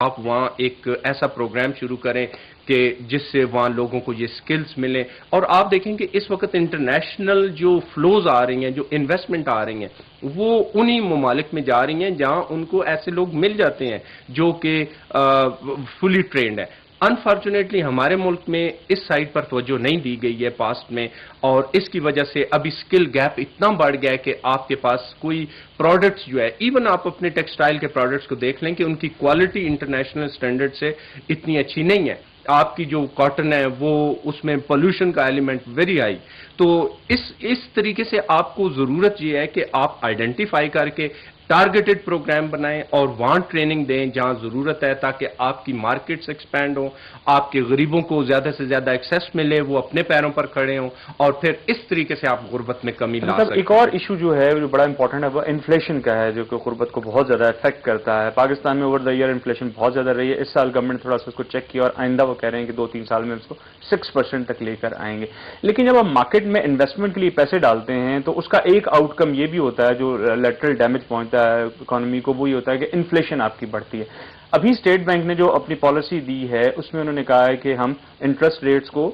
آپ وہاں ایک ایسا پروگرام شروع کریں کہ جس سے وہاں لوگوں کو یہ سکلز ملیں. اور آپ دیکھیں کہ اس وقت انٹرنیشنل جو فلوز آ رہی ہیں, جو انویسٹمنٹ آ رہی ہیں, وہ انہی ممالک میں جا رہی ہیں جہاں ان کو ایسے لوگ مل جاتے ہیں جو کہ فلی ٹرینڈ ہیں. انفارچونیٹلی ہمارے ملک میں اس سائڈ پر توجہ نہیں دی گئی ہے پاسٹ میں, اور اس کی وجہ سے ابھی سکل گیپ اتنا بڑھ گیا ہے کہ آپ کے پاس کوئی پروڈکٹس جو ہے, ایون آپ اپنے ٹیکسٹائل کے پروڈکٹس کو دیکھ لیں کہ ان کی کوالٹی انٹرنیشنل سٹینڈرڈ سے اتنی اچھی نہیں ہے. آپ کی جو کاٹن ہے وہ اس میں پولوشن کا ایلیمنٹ ویری ہائی. تو اس طریقے سے آپ کو ضرورت یہ ہے کہ آپ آئیڈینٹیفائی کر کے ٹارگیٹڈ پروگرام بنائیں اور وہاں ٹریننگ دیں جہاں ضرورت ہے, تاکہ آپ کی مارکیٹس ایکسپینڈ ہوں, آپ کے غریبوں کو زیادہ سے زیادہ ایکسیس ملے, وہ اپنے پیروں پر کھڑے ہوں, اور پھر اس طریقے سے آپ غربت میں کمی لا سکتے ہیں. ایک اور ایشو جو ہے جو بڑا امپورٹنٹ ہے وہ انفلیشن کا ہے, جو کہ غربت کو بہت زیادہ افیکٹ کرتا ہے. پاکستان میں اوور دا ایئر انفلیشن بہت زیادہ رہی ہے. اس سال گورنمنٹ تھوڑا سا اس کو چیک کیا اور آئندہ وہ کہہ رہے ہیں کہ 2-3 سال میں اس کو 6% تک لے کر آئیں گے. لیکن جب آپ مارکیٹ میں انویسٹمنٹ کے لیے پیسے ڈالتے ہیں تو اس کا ایک آؤٹ کم یہ بھی ہوتا ہے, جو لیٹرل ڈیمیج پہنچتا ہے اکانومی کو, وہ یہ ہوتا ہے کہ انفلیشن آپ کی بڑھتی ہے. ابھی اسٹیٹ بینک نے جو اپنی پالیسی دی ہے اس میں انہوں نے کہا ہے کہ ہم انٹرسٹ ریٹس کو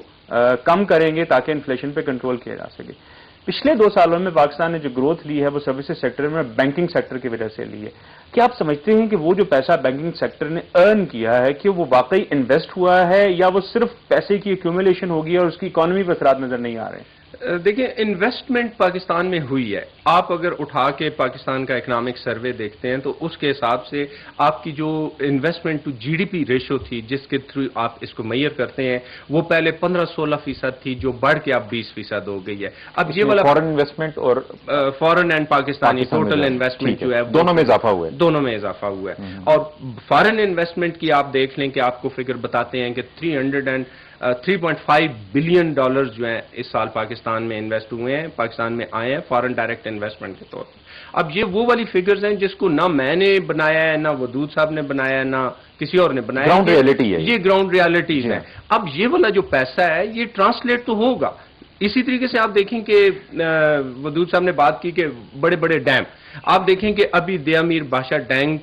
کم کریں گے تاکہ انفلیشن پہ کنٹرول کیا جا سکے. پچھلے 2 سالوں میں پاکستان نے جو گروتھ لی ہے وہ سروسز سیکٹر میں بینکنگ سیکٹر کی وجہ سے لی ہے. کیا آپ سمجھتے ہیں کہ وہ جو پیسہ بینکنگ سیکٹر نے ارن کیا ہے کہ وہ واقعی انویسٹ ہوا ہے, یا وہ صرف پیسے کی ایکومولیشن ہوگی اور اس کی اکانومی پہ اثرات نظر نہیں آ رہے ہیں؟ دیکھیں, انویسٹمنٹ پاکستان میں ہوئی ہے. آپ اگر اٹھا کے پاکستان کا اکنامک سروے دیکھتے ہیں تو اس کے حساب سے آپ کی جو investment to G D P ratio تھی جس کے تھرو آپ اس کو میئر کرتے ہیں, وہ پہلے 15-16% تھی, جو بڑھ کے اب 20% ہو گئی ہے. اب یہ والا فورن انویسٹمنٹ اور فورن اینڈ پاکستانی ٹوٹل انویسٹمنٹ جو ہے دونوں میں اضافہ ہوا ہے. دونوں میں اضافہ ہوا ہے. اور فارن انویسٹمنٹ کی آپ دیکھ لیں کہ آپ کو فگر بتاتے ہیں کہ 3.5 بلین ڈالرز جو ہیں اس سال پاکستان میں انویسٹ ہوئے ہیں, پاکستان میں آئے ہیں فارن ڈائریکٹ انویسٹمنٹ کے طور پر. اب یہ وہ والی فگرز ہیں جس کو نہ میں نے بنایا ہے, نہ ودود صاحب نے بنایا ہے, نہ کسی اور نے بنایا ہے. گراؤنڈ ریالٹی ہے, یہ گراؤنڈ ریالٹیز ہیں. اب یہ والا جو پیسہ ہے یہ ٹرانسلیٹ تو ہوگا. اسی طریقے سے آپ دیکھیں کہ ودود صاحب نے بات کی کہ بڑے بڑے ڈیم, آپ دیکھیں کہ ابھی دیا میر بادشاہ ڈیم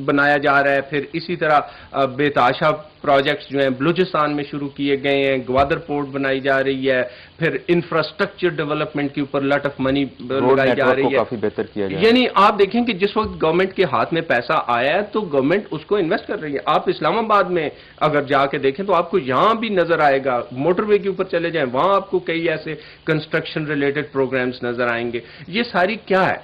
بنایا جا رہا ہے, پھر اسی طرح بے تحاشا پروجیکٹس جو ہیں بلوچستان میں شروع کیے گئے ہیں, گوادر پورٹ بنائی جا رہی ہے, پھر انفراسٹرکچر ڈیولپمنٹ کے اوپر لاٹ آف منی لگائی جا رہی ہے. کافی بہتر کیا جائے. یعنی آپ دیکھیں کہ جس وقت گورنمنٹ کے ہاتھ میں پیسہ آیا ہے تو گورنمنٹ اس کو انویسٹ کر رہی ہے. آپ اسلام آباد میں اگر جا کے دیکھیں تو آپ کو یہاں بھی نظر آئے گا, موٹر وے کے اوپر چلے جائیں وہاں آپ کو کئی ایسے کنسٹرکشن ریلیٹڈ پروگرامز نظر آئیں گے. یہ ساری کیا ہے؟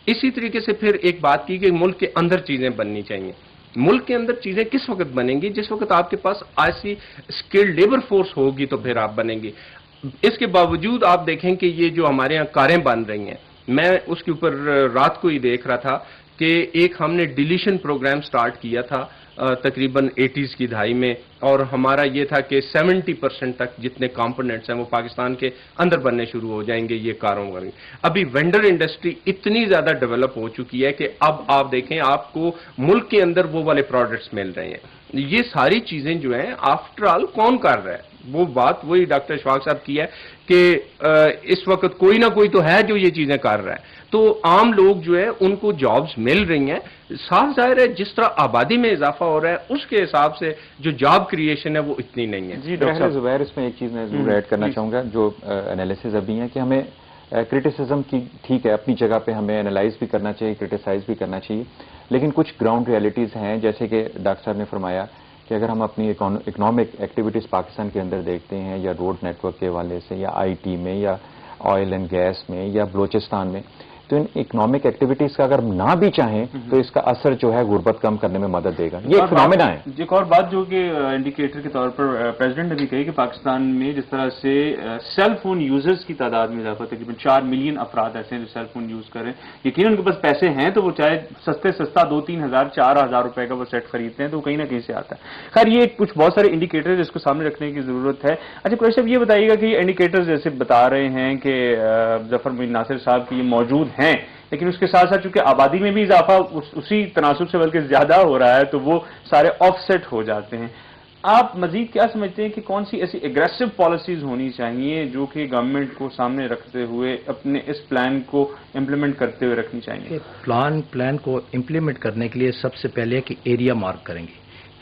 اسی طریقے سے پھر ایک بات کی کہ ملک کے اندر چیزیں بننی چاہیے. ملک کے اندر چیزیں کس وقت بنیں گی؟ جس وقت آپ کے پاس ایسی اسکلڈ لیبر فورس ہوگی تو پھر آپ بنیں گی. اس کے باوجود آپ دیکھیں کہ یہ جو ہمارے یہاں کاریں بن رہی ہیں, میں اس کے اوپر رات کو ہی دیکھ رہا تھا کہ ایک ہم نے ڈیلیشن پروگرام سٹارٹ کیا تھا تقریباً 80s کی دہائی میں, اور ہمارا یہ تھا کہ 70% تک جتنے کمپوننٹس ہیں وہ پاکستان کے اندر بننے شروع ہو جائیں گے یہ کاروں والی. ابھی وینڈر انڈسٹری اتنی زیادہ ڈیولپ ہو چکی ہے کہ اب آپ دیکھیں آپ کو ملک کے اندر وہ والے پروڈکٹس مل رہے ہیں. یہ ساری چیزیں جو ہیں آفٹر آل کون کر رہا ہے؟ وہ بات وہی ڈاکٹر اشفاق صاحب کی ہے کہ اس وقت کوئی نہ کوئی تو ہے جو یہ چیزیں کر رہا ہے. تو عام لوگ جو ہے ان کو جابز مل رہی ہیں. صاف ظاہر ہے جس طرح آبادی میں اضافہ ہو رہا ہے اس کے حساب سے جو جاب کریشن ہے وہ اتنی نہیں ہے. جی ڈاکٹر زبیر, اس میں ایک چیز میں ضرور ایڈ کرنا چاہوں گا. جو انالیسز ابھی ہیں کہ ہمیں کرٹیسزم کی ٹھیک ہے اپنی جگہ پہ ہمیں انالائز بھی کرنا چاہیے, کرٹیسائز بھی کرنا چاہیے, لیکن کچھ گراؤنڈ ریالٹیز ہیں جیسے کہ ڈاکٹر صاحب نے فرمایا کہ اگر ہم اپنی اکنامک ایکٹیویٹیز پاکستان کے اندر دیکھتے ہیں, یا روڈ نیٹ ورک کے حوالے سے, یا آئی ٹی میں, یا آئل اینڈ گیس میں, یا بلوچستان میں, تو ان اکنامک ایکٹیویٹیز کا اگر نہ بھی چاہیں تو اس کا اثر جو ہے غربت کم کرنے میں مدد دے گا. یہ ایک فنامنا ہے. ایک اور بات جو کہ انڈیکیٹر کے طور پر پریزیڈنٹ نے بھی کہی کہ پاکستان میں جس طرح سے سیل فون یوزرز کی تعداد میں اضافہ, تقریباً 4 ملین افراد ایسے ہیں جو سیل فون یوز کر رہے ہیں. یقیناً ان کے پاس پیسے ہیں تو وہ چاہے سستا 2-3 ہزار 4,000 روپے کا وہ سیٹ خریدتے ہیں تو کہیں نہ کہیں سے آتا ہے. خیر یہ کچھ بہت سارے انڈیکیٹر جس کو سامنے رکھنے کی ضرورت ہے. اچھا قریش صاحب یہ بتائیے گا کہ یہ انڈیکیٹر جیسے بتا رہے ہیں کہ ظفر بن ناصر صاحب کی یہ موجود ہیں, لیکن اس کے ساتھ ساتھ چونکہ آبادی میں بھی اضافہ اسی تناسب سے بلکہ زیادہ ہو رہا ہے تو وہ سارے آف سیٹ ہو جاتے ہیں. آپ مزید کیا سمجھتے ہیں کہ کون سی ایسی ایگریسو پالیسیز ہونی چاہیے جو کہ گورنمنٹ کو سامنے رکھتے ہوئے اپنے اس پلان کو امپلیمنٹ کرتے ہوئے رکھنی چاہیے؟ پلان کو امپلیمنٹ کرنے کے لیے سب سے پہلے کہ ایریا مارک کریں گے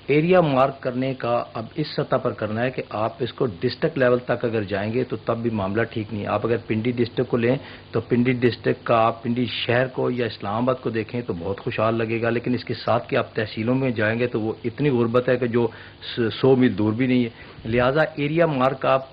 ایریا مارک کرنے کا اب اس سطح پر کرنا ہے کہ آپ اس کو ڈسٹرکٹ لیول تک اگر جائیں گے تو تب بھی معاملہ ٹھیک نہیں ہے. آپ اگر پنڈی ڈسٹرکٹ کو لیں تو پنڈی ڈسٹرکٹ کا آپ پنڈی شہر کو یا اسلام آباد کو دیکھیں تو بہت خوشحال لگے گا, لیکن اس کے ساتھ کہ آپ تحصیلوں میں جائیں گے تو وہ اتنی غربت ہے کہ جو 100 میل دور بھی نہیں ہے. لہٰذا ایریا مارک آپ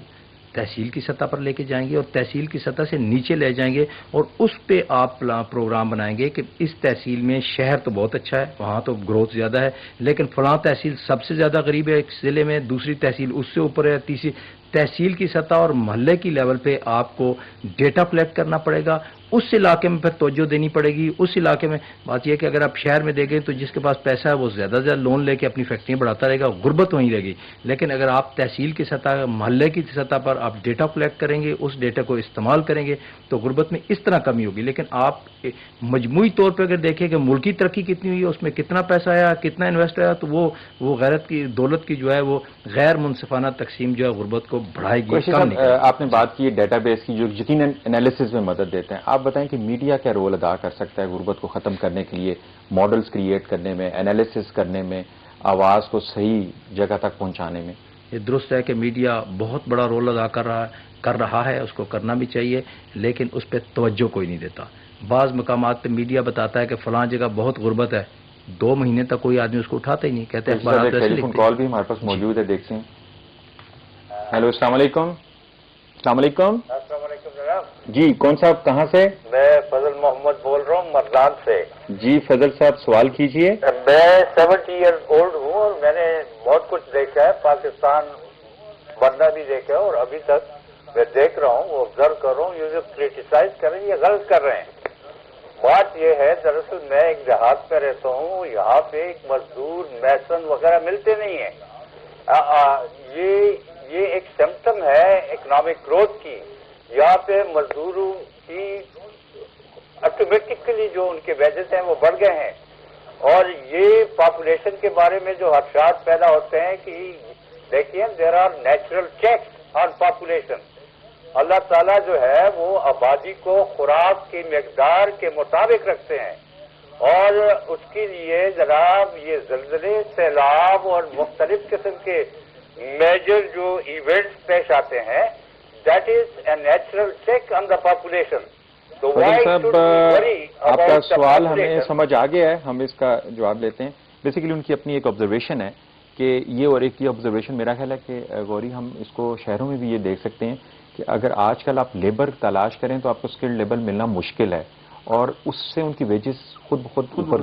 تحصیل کی سطح پر لے کے جائیں گے اور تحصیل کی سطح سے نیچے لے جائیں گے اور اس پہ آپ پروگرام بنائیں گے کہ اس تحصیل میں شہر تو بہت اچھا ہے, وہاں تو گروتھ زیادہ ہے, لیکن فلاں تحصیل سب سے زیادہ غریب ہے ایک ضلع میں, دوسری تحصیل اس سے اوپر ہے, تیسری تحصیل کی سطح اور محلے کی لیول پہ آپ کو ڈیٹا کلیکٹ کرنا پڑے گا. اس علاقے میں پھر توجہ دینی پڑے گی. اس علاقے میں بات یہ ہے کہ اگر آپ شہر میں دیں گے تو جس کے پاس پیسہ ہے وہ زیادہ سے زیادہ لون لے کے اپنی فیکٹریاں بڑھاتا رہے گا, غربت وہیں رہے گی. لیکن اگر آپ تحصیل کی سطح, محلے کی سطح پر آپ ڈیٹا کلیکٹ کریں گے, اس ڈیٹا کو استعمال کریں گے تو غربت میں اس طرح کمی ہوگی. لیکن آپ مجموعی طور پہ اگر دیکھیں کہ ملکی ترقی کتنی ہوئی ہے, اس میں کتنا پیسہ آیا, کتنا انویسٹ آیا, تو وہ غیرت کی دولت کی جو ہے وہ غیر منصفانہ تقسیم جو ہے غربت کو بڑھائے گی. آپ نے بات کی ڈیٹا بیس کی جو یقیناً انالیسز میں مدد دیتے ہیں, آپ بتائیں کہ میڈیا کیا رول ادا کر سکتا ہے غربت کو ختم کرنے کے لیے, ماڈلز کریٹ کرنے میں, انالیسز کرنے میں, آواز کو صحیح جگہ تک پہنچانے میں؟ یہ درست ہے کہ میڈیا بہت بڑا رول ادا کر رہا ہے, اس کو کرنا بھی چاہیے, لیکن اس پہ توجہ کوئی نہیں دیتا. بعض مقامات پہ میڈیا بتاتا ہے کہ فلاں جگہ بہت غربت ہے, 2 مہینے تک کوئی آدمی اس کو اٹھاتا ہی نہیں, کہتے ہیں ٹیلی فون کال بھی ہمارے پاس موجود ہے, دیکھتے ہیں. ہیلو, السلام علیکم. السلام علیکم. السلام علیکم جناب. جی, کون صاحب کہاں سے؟ میں فضل محمد بول رہا ہوں مرزان سے. جی فضل صاحب, سوال کیجئے. میں 70 ایئرز اولڈ ہوں اور میں نے بہت کچھ دیکھا ہے, پاکستان بننا بھی دیکھا ہے اور ابھی تک میں دیکھ رہا ہوں, وہ آبزرو کر رہا ہوں. یہ جو کریٹیسائز کر رہے ہیں یہ غلط کر رہے ہیں. بات یہ ہے, دراصل میں ایک دیہات میں رہتا ہوں, یہاں پہ ایک مزدور میسن وغیرہ ملتے نہیں ہیں. یہ ایک سمپٹم ہے اکنامک گروتھ کی. یہاں پہ مزدوروں کی آٹومیٹکلی جو ان کے ویجز ہیں وہ بڑھ گئے ہیں, اور یہ پاپولیشن کے بارے میں جو خدشات پیدا ہوتے ہیں کہ دیکھیے there are natural checks on population. اللہ تعالیٰ جو ہے وہ آبادی کو خوراک کی مقدار کے مطابق رکھتے ہیں, اور اس کے لیے جناب یہ زلزلے, سیلاب اور مختلف قسم کے میجر جو ایونٹس پیش آتے ہیں, that is a natural check on the population. صاحب, آپ کا سوال ہمیں سمجھ آ گیا ہے, ہم اس کا جواب لیتے ہیں. بیسیکلی ان کی اپنی ایک آبزرویشن ہے کہ یہ, اور ایک یہ آبزرویشن میرا خیال ہے کہ غوری ہم اس کو شہروں میں بھی یہ دیکھ سکتے ہیں کہ اگر آج کل آپ لیبر تلاش کریں تو آپ کو اسکلڈ لیبر ملنا مشکل ہے, اور اس سے ان کی ویجز خود بخود اوپر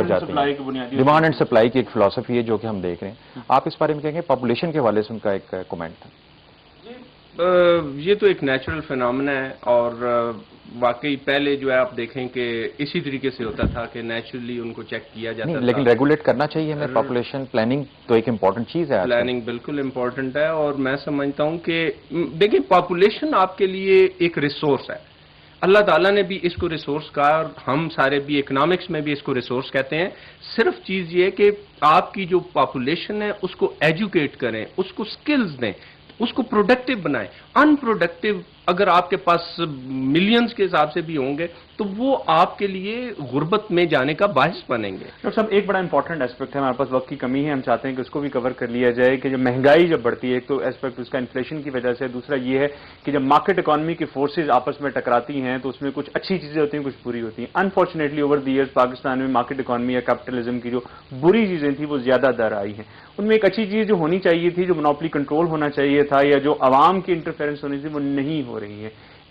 جاتے ہیں. ڈیمانڈ اینڈ سپلائی کی ایک فلسفی ہے جو کہ ہم دیکھ رہے ہیں. آپ اس بارے میں کہیں گے, پاپولیشن کے حوالے سے ان کا ایک کمنٹ تھا. یہ تو ایک نیچرل فینامنا ہے, اور واقعی پہلے جو ہے آپ دیکھیں کہ اسی طریقے سے ہوتا تھا کہ نیچرلی ان کو چیک کیا جاتا تھا. لیکن ریگولیٹ کرنا چاہیے ہمیں پاپولیشن پلاننگ, تو ایک امپورٹنٹ چیز ہے. پلاننگ بالکل امپورٹنٹ ہے, اور میں سمجھتا ہوں کہ دیکھیں پاپولیشن آپ کے لیے ایک ریسورس ہے. اللہ تعالیٰ نے بھی اس کو ریسورس کہا, اور ہم سارے بھی اکنامکس میں بھی اس کو ریسورس کہتے ہیں. صرف چیز یہ کہ آپ کی جو پاپولیشن ہے اس کو ایجوکیٹ کریں, اس کو سکلز دیں, اس کو پروڈکٹیو بنائیں. ان پروڈکٹیو اگر آپ کے پاس ملینز کے حساب سے بھی ہوں گے تو وہ آپ کے لیے غربت میں جانے کا باعث بنیں گے. ڈاکٹر صاحب, ایک بڑا امپورٹنٹ اسپیکٹ ہے, ہمارے پاس وقت کی کمی ہے, ہم چاہتے ہیں کہ اس کو بھی کور کر لیا جائے کہ جو مہنگائی جب بڑھتی ہے, ایک تو اسپیکٹ اس کا انفلیشن کی وجہ سے, دوسرا یہ ہے کہ جب مارکیٹ اکانومی کی فورسز آپس میں ٹکراتی ہیں تو اس میں کچھ اچھی چیزیں ہوتی ہیں, کچھ بری ہوتی ہیں. Unfortunately over the years Pakistan میں مارکیٹ اکانومی یا کیپٹلزم کی جو بری چیزیں تھیں وہ زیادہ در آئی ہیں. ان میں ایک اچھی چیز جو ہونی چاہیے تھی, جو مونوپلی کنٹرول ہونا چاہیے تھا, یا جو عوام کی انٹرفیئرنس ہونی تھی, وہ نہیں ہو رہی ہے.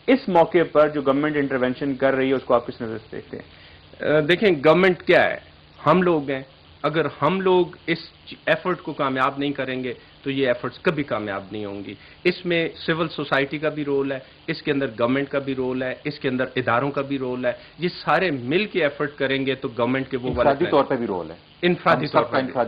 اس موقع پر جو گورنمنٹ انٹرونشن کر رہی ہے اس کو آپ کس نظر سے دیکھتے ہیں؟ دیکھیں گورنمنٹ کیا ہے, ہم لوگ ہیں. اگر ہم لوگ اس ایفرٹ کو کامیاب نہیں کریں گے تو یہ ایفرٹس کبھی کامیاب نہیں ہوں گی. اس میں سول سوسائٹی کا بھی رول ہے, اس کے اندر گورنمنٹ کا بھی رول ہے, اس کے اندر اداروں کا بھی رول ہے. یہ سارے مل کے ایفرٹ کریں گے تو گورنمنٹ کے وہ انفرادی طور پہ بھی رول ہے, انفرادی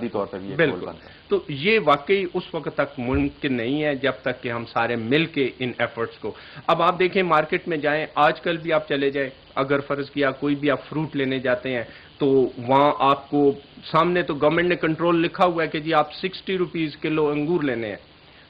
طور پہ بھی بالکل. تو یہ واقعی اس وقت تک ممکن نہیں ہے جب تک کہ ہم سارے مل کے ان ایفرٹس کو. اب آپ دیکھیں مارکیٹ میں جائیں, آج کل بھی آپ چلے جائیں, اگر فرض کیا کوئی بھی آپ فروٹ لینے جاتے ہیں تو وہاں آپ کو سامنے تو گورنمنٹ نے کنٹرول لکھا ہوا ہے کہ جی آپ 60 روپیز کلو انگور لینے ہیں,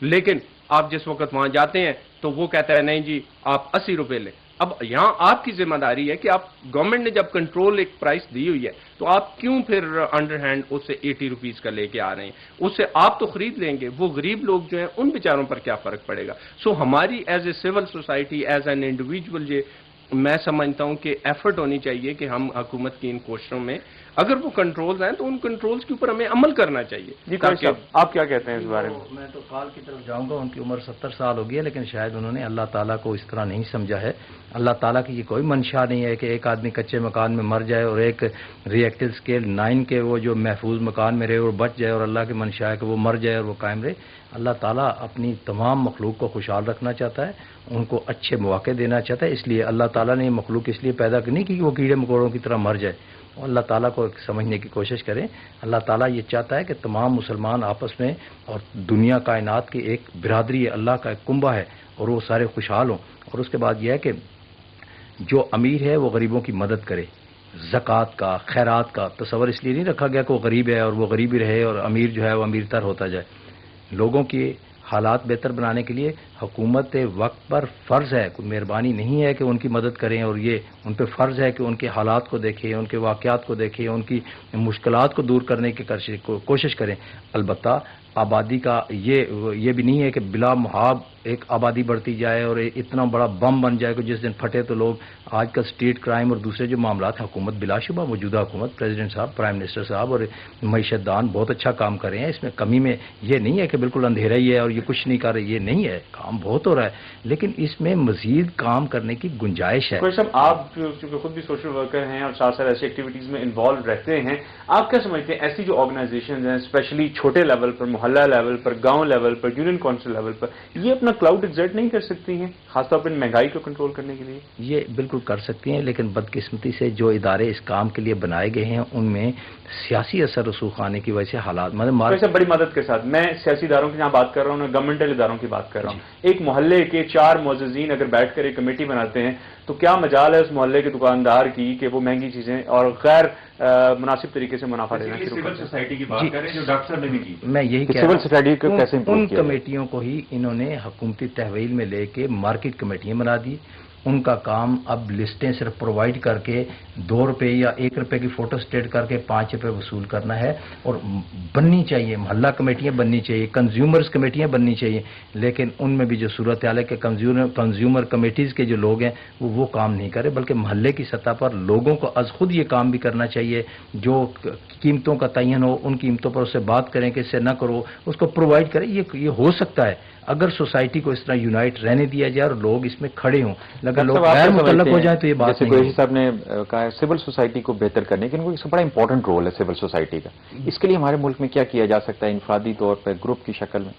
لیکن آپ جس وقت وہاں جاتے ہیں تو وہ کہتا ہے نہیں جی آپ 80 روپے لیں. اب یہاں آپ کی ذمہ داری ہے کہ آپ گورنمنٹ نے جب کنٹرول ایک پرائس دی ہوئی ہے تو آپ کیوں پھر انڈر ہینڈ اس سے 80 روپیز کا لے کے آ رہے ہیں؟ اس سے آپ تو خرید لیں گے، وہ غریب لوگ جو ہیں ان بیچاروں پر کیا فرق پڑے گا؟ سو ہماری as a civil society, as an individual, یہ میں سمجھتا ہوں کہ ایفرٹ ہونی چاہیے کہ ہم حکومت کی ان کوششوں میں اگر وہ کنٹرولز ہیں تو ان کنٹرولز کے اوپر ہمیں عمل کرنا چاہیے. جی آپ کیا کہتے ہیں اس بارے میں؟ میں تو کال کی طرف جاؤں گا. ان کی عمر 70 سال ہو گئی ہے، لیکن شاید انہوں نے اللہ تعالیٰ کو اس طرح نہیں سمجھا ہے. اللہ تعالیٰ کی یہ کوئی منشا نہیں ہے کہ ایک آدمی کچے مکان میں مر جائے اور ایک ری ایکٹیو اسکیل 9 کے وہ جو محفوظ مکان میں رہے اور بچ جائے، اور اللہ کی منشا ہے کہ وہ مر جائے اور وہ قائم رہے. اللہ تعالیٰ اپنی تمام مخلوق کو خوشحال رکھنا چاہتا ہے، ان کو اچھے مواقع دینا چاہتا ہے. اس لیے اللہ تعالیٰ نے یہ مخلوق اس لیے پیدا نہیں کی کہ وہ کیڑے مکوڑوں کی طرح مر جائے. اللہ تعالیٰ کو سمجھنے کی کوشش کریں. اللہ تعالیٰ یہ چاہتا ہے کہ تمام مسلمان آپس میں اور دنیا کائنات کی ایک برادری ہے، اللہ کا ایک کنبہ ہے، اور وہ سارے خوشحال ہوں. اور اس کے بعد یہ ہے کہ جو امیر ہے وہ غریبوں کی مدد کرے. زکوٰۃ کا، خیرات کا تصور اس لیے نہیں رکھا گیا کہ وہ غریب ہے اور وہ غریب ہی رہے اور امیر جو ہے وہ امیر تر ہوتا جائے. لوگوں کی حالات بہتر بنانے کے لیے حکومت وقت پر فرض ہے، کوئی مہربانی نہیں ہے کہ ان کی مدد کریں، اور یہ ان پہ فرض ہے کہ ان کے حالات کو دیکھیں، ان کے واقعات کو دیکھیں، ان کی مشکلات کو دور کرنے کی کوشش کریں. البتہ آبادی کا یہ بھی نہیں ہے کہ بلا محاب ایک آبادی بڑھتی جائے اور اتنا بڑا بم بن جائے کہ جس دن پھٹے تو لوگ. آج کل اسٹریٹ کرائم اور دوسرے جو معاملات، حکومت بلا شبہ موجودہ حکومت، پریزیڈنٹ صاحب، پرائم منسٹر صاحب اور معیشت دان بہت اچھا کام کر رہے ہیں. اس میں کمی میں یہ نہیں ہے کہ بالکل اندھیرا ہی ہے اور یہ کچھ نہیں کر رہے، یہ نہیں ہے. کام بہت ہو رہا ہے، لیکن اس میں مزید کام کرنے کی گنجائش ہے. صاحب، آپ چونکہ خود بھی سوشل ورکر ہیں اور ساتھ ساتھ ایسی ایکٹیویٹیز میں انوالو رہتے ہیں، آپ کیا سمجھتے ہیں ایسی جو آرگنائزیشنز ہیں اسپیشلی چھوٹے لیول پر، محلہ لیول پر، گاؤں لیول پر، یونین کونسل لیول پر، یہ اپنا کلاؤڈ ایگزرٹ نہیں کر سکتی ہیں خاص طور پر مہنگائی کو کنٹرول کرنے کے لیے؟ یہ بالکل کر سکتی ہیں، لیکن بدقسمتی سے جو ادارے اس کام کے لیے بنائے گئے ہیں ان میں سیاسی اثر رسوخ آنے کی وجہ سے حالات بڑی مدد کے ساتھ میں سیاسی اداروں کی جہاں بات کر رہا ہوں، گورنمنٹل اداروں کی بات کر رہا ہوں. ایک محلے کے 4 معززین اگر بیٹھ کر ایک کمیٹی بناتے ہیں تو کیا مجال ہے اس محلے کے دکاندار کی کہ وہ مہنگی چیزیں اور غیر مناسب طریقے سے منافع لینا شروع کریں؟ سول سوسائٹی کی بات کریں جو ڈاکٹر صاحب نے بھی کی. میں یہی کہہ رہا ہوں، سول سوسائٹی کو کیسے ان کمیٹیوں کو ہی انہوں نے حکومتی تحویل میں لے کے مارکیٹ کمیٹیاں بنا دی. ان کا کام اب لسٹیں صرف پرووائڈ کر کے 2 روپے یا 1 روپے کی فوٹو اسٹیٹ کر کے 5 روپے وصول کرنا ہے. اور بننی چاہیے محلہ کمیٹیاں بننی چاہیے، کنزیومرز کمیٹیاں بننی چاہیے، لیکن ان میں بھی جو صورتحال ہے کہ کنزیومر کمیٹیز کے جو لوگ ہیں وہ کام نہیں کرے، بلکہ محلے کی سطح پر لوگوں کو از خود یہ کام بھی کرنا چاہیے. جو قیمتوں کا تعین ہو ان قیمتوں پر اس سے بات کریں کہ اس سے نہ کرو، اس کو پرووائڈ کریں. یہ ہو سکتا ہے اگر سوسائٹی کو اس طرح یونائٹ رہنے دیا جائے اور لوگ اس میں کھڑے ہوں. اگر لوگ غیر متعلق ہو جائیں تو یہ بات جیسے قریشی صاحب نے کہا ہے سول سوسائٹی کو بہتر کرنے کے لیے اس کا بڑا امپورٹنٹ رول ہے سول سوسائٹی کا. اس کے لیے ہمارے ملک میں کیا کیا جا سکتا ہے انفرادی طور پر، گروپ کی شکل میں؟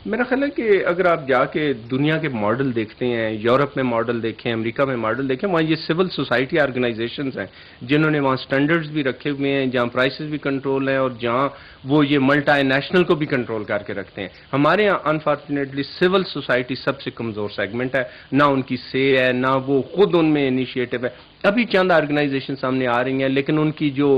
میرا خیال ہے کہ اگر آپ جا کے دنیا کے ماڈل دیکھتے ہیں، یورپ میں ماڈل دیکھیں، امریکہ میں ماڈل دیکھیں، وہاں یہ سول سوسائٹی آرگنائزیشنز ہیں جنہوں نے وہاں سٹینڈرڈز بھی رکھے ہوئے ہیں، جہاں پرائسز بھی کنٹرول ہیں اور جہاں وہ یہ ملٹی نیشنل کو بھی کنٹرول کر کے رکھتے ہیں. ہمارے یہاں انفارچونیٹلی سول سوسائٹی سب سے کمزور سیگمنٹ ہے، نہ ان کی سے ہے، نہ وہ خود ان میں انیشیٹو ہے. ابھی چند آرگنائزیشن سامنے آ رہی ہیں لیکن ان کی جو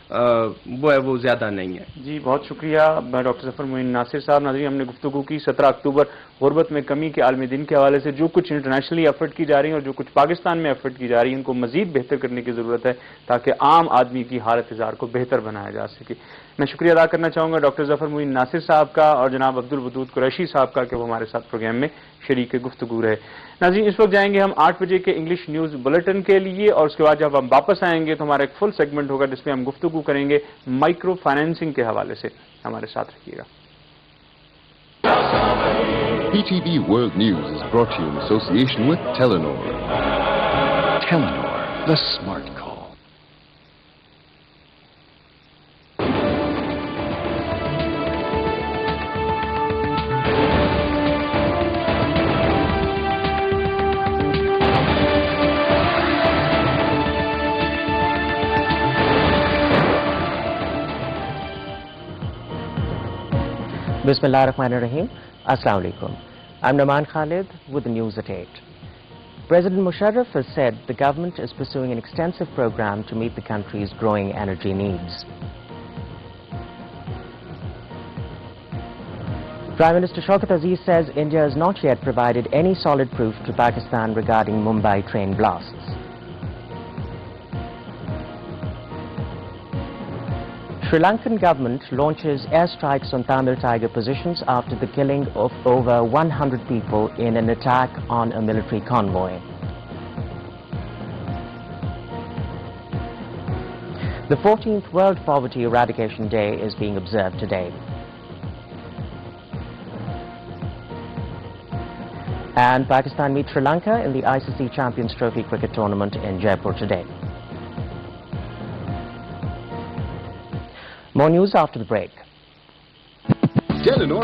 وہ ہے وہ زیادہ نہیں ہے. جی بہت شکریہ ڈاکٹر ظفر معین ناصر صاحب. ناظرین، ہم نے گفتگو کی 17 اکتوبر غربت میں کمی کے عالمی دن کے حوالے سے. جو کچھ انٹرنیشنلی ایفرٹ کی جا رہی ہیں اور جو کچھ پاکستان میں ایفرٹ کی جا رہی ہیں ان کو مزید بہتر کرنے کی ضرورت ہے تاکہ عام آدمی کی حالت زار کو بہتر بنایا جا سکے. میں شکریہ ادا کرنا چاہوں گا ڈاکٹر ظفر معین ناصر صاحب کا اور جناب عبدالودود قریشی صاحب کا کہ وہ ہمارے ساتھ پروگرام میں شریک گفتگو رہے. ناظرین، اس وقت جائیں گے ہم 8 بجے کے انگلش نیوز بلیٹن کے لیے اور اس کے بعد جب ہم واپس آئیں گے تو ہمارا ایک فل سیگمنٹ ہوگا جس میں ہم گفتگو کریں گے مائکرو فائنینسنگ کے حوالے سے. ہمارے ساتھ رکھیے گا. PTV World News is brought to you in association with Telenor. Telenor, the smart call. Bismillah ar-Rahman ar-Rahim. Assalamu alaikum. I'm Naman Khalid with the news at 8. President Musharraf has said the government is pursuing an extensive program to meet the country's growing energy needs. Prime Minister Shaukat Aziz says India has not yet provided any solid proof to Pakistan regarding Mumbai train blasts. Sri Lankan government launches airstrikes on Tamil Tiger positions after the killing of over 100 people in an attack on a military convoy. The 14th World Poverty Eradication Day is being observed today. And Pakistan meets Sri Lanka in the ICC Champions Trophy cricket tournament in Jaipur today. More news after the break. Telenor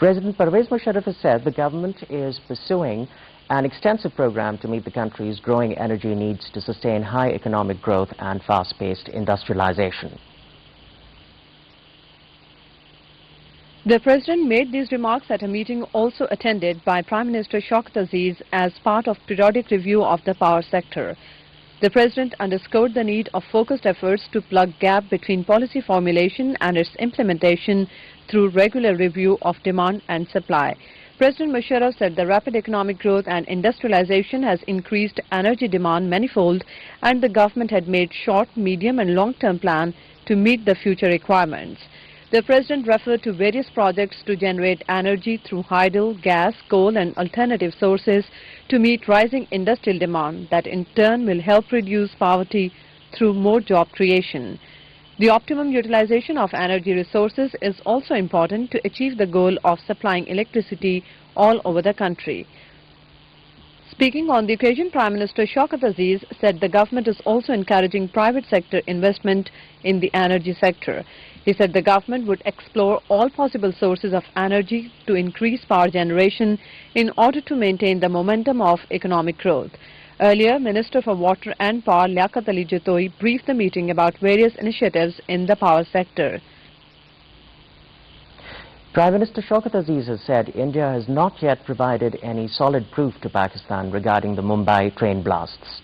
President Pervez Musharraf has said the government is pursuing an extensive program to meet the country's growing energy needs to sustain high economic growth and fast-paced industrialization. The President made these remarks at a meeting also attended by Prime Minister Shaukat Aziz as part of periodic review of the power sector. The President underscored the need of focused efforts to plug gap between policy formulation and its implementation through regular review of demand and supply. President Musharraf said the rapid economic growth and industrialization has increased energy demand manifold and the government had made short, medium and long-term plan to meet the future requirements. The President referred to various projects to generate energy through hydel, gas, coal and alternative sources to meet rising industrial demand that in turn will help reduce poverty through more job creation. The optimum utilization of energy resources is also important to achieve the goal of supplying electricity all over the country. Speaking on the occasion, Prime Minister Shaukat Aziz said the government is also encouraging private sector investment in the energy sector. He said the government would explore all possible sources of energy to increase power generation in order to maintain the momentum of economic growth. Earlier, Minister for Water and Power Liaquat Ali Jatoi briefed the meeting about various initiatives in the power sector. Prime Minister Shaukat Aziz has said India has not yet provided any solid proof to Pakistan regarding the Mumbai train blasts.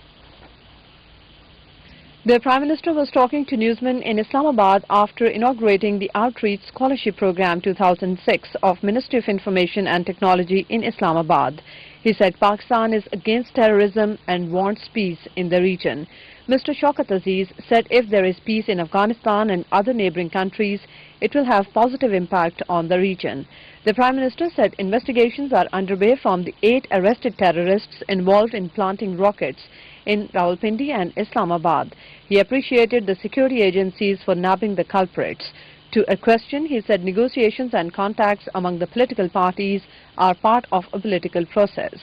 The Prime Minister was talking to newsmen in Islamabad after inaugurating the Outreach Scholarship Program 2006 of Ministry of Information and Technology in Islamabad. He said Pakistan is against terrorism and wants peace in the region. Mr. Shaukat Aziz said if there is peace in Afghanistan and other neighboring countries, it will have positive impact on the region. The Prime Minister said investigations are underway from the 8 arrested terrorists involved in planting rockets in Rawalpindi and Islamabad. He appreciated the security agencies for nabbing the culprits. To a question, he said negotiations and contacts among the political parties are part of a political process.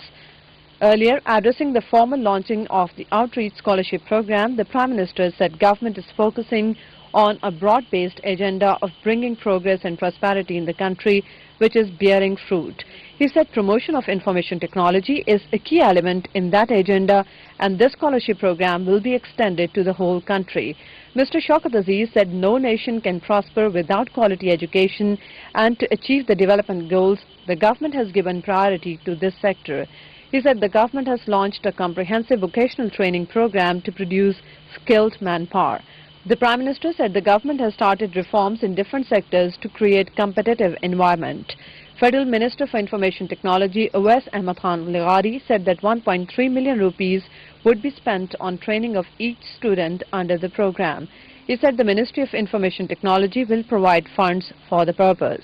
Earlier, addressing the formal launching of the Outreach Scholarship Program, the Prime Minister said government is focusing on a broad-based agenda of bringing progress and prosperity in the country, which is bearing fruit. He said promotion of information technology is a key element in that agenda and this scholarship program will be extended to the whole country. Mr. Shaukat Aziz said no nation can prosper without quality education and to achieve the development goals, the government has given priority to this sector. He said the government has launched a comprehensive vocational training program to produce skilled manpower. The Prime Minister said the government has started reforms in different sectors to create competitive environment. Federal Minister for Information Technology Awais Ahmad Khan Lighari said that 1.3 million rupees would be spent on training of each student under the program. He said the Ministry of Information Technology will provide funds for the purpose.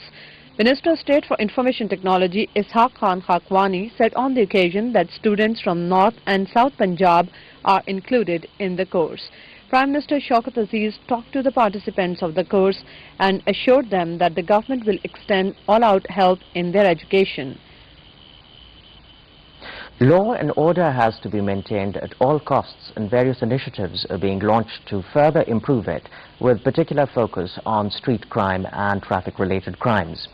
Minister of State for Information Technology Ishaq Khan Khakwani said on the occasion that students from North and South Punjab are included in the course. Prime Minister Shaukat Aziz talked to the participants of the course and assured them that the government will extend all-out help in their education. Law and order has to be maintained at all costs and various initiatives are being launched to further improve it, with particular focus on street crime and traffic-related crimes.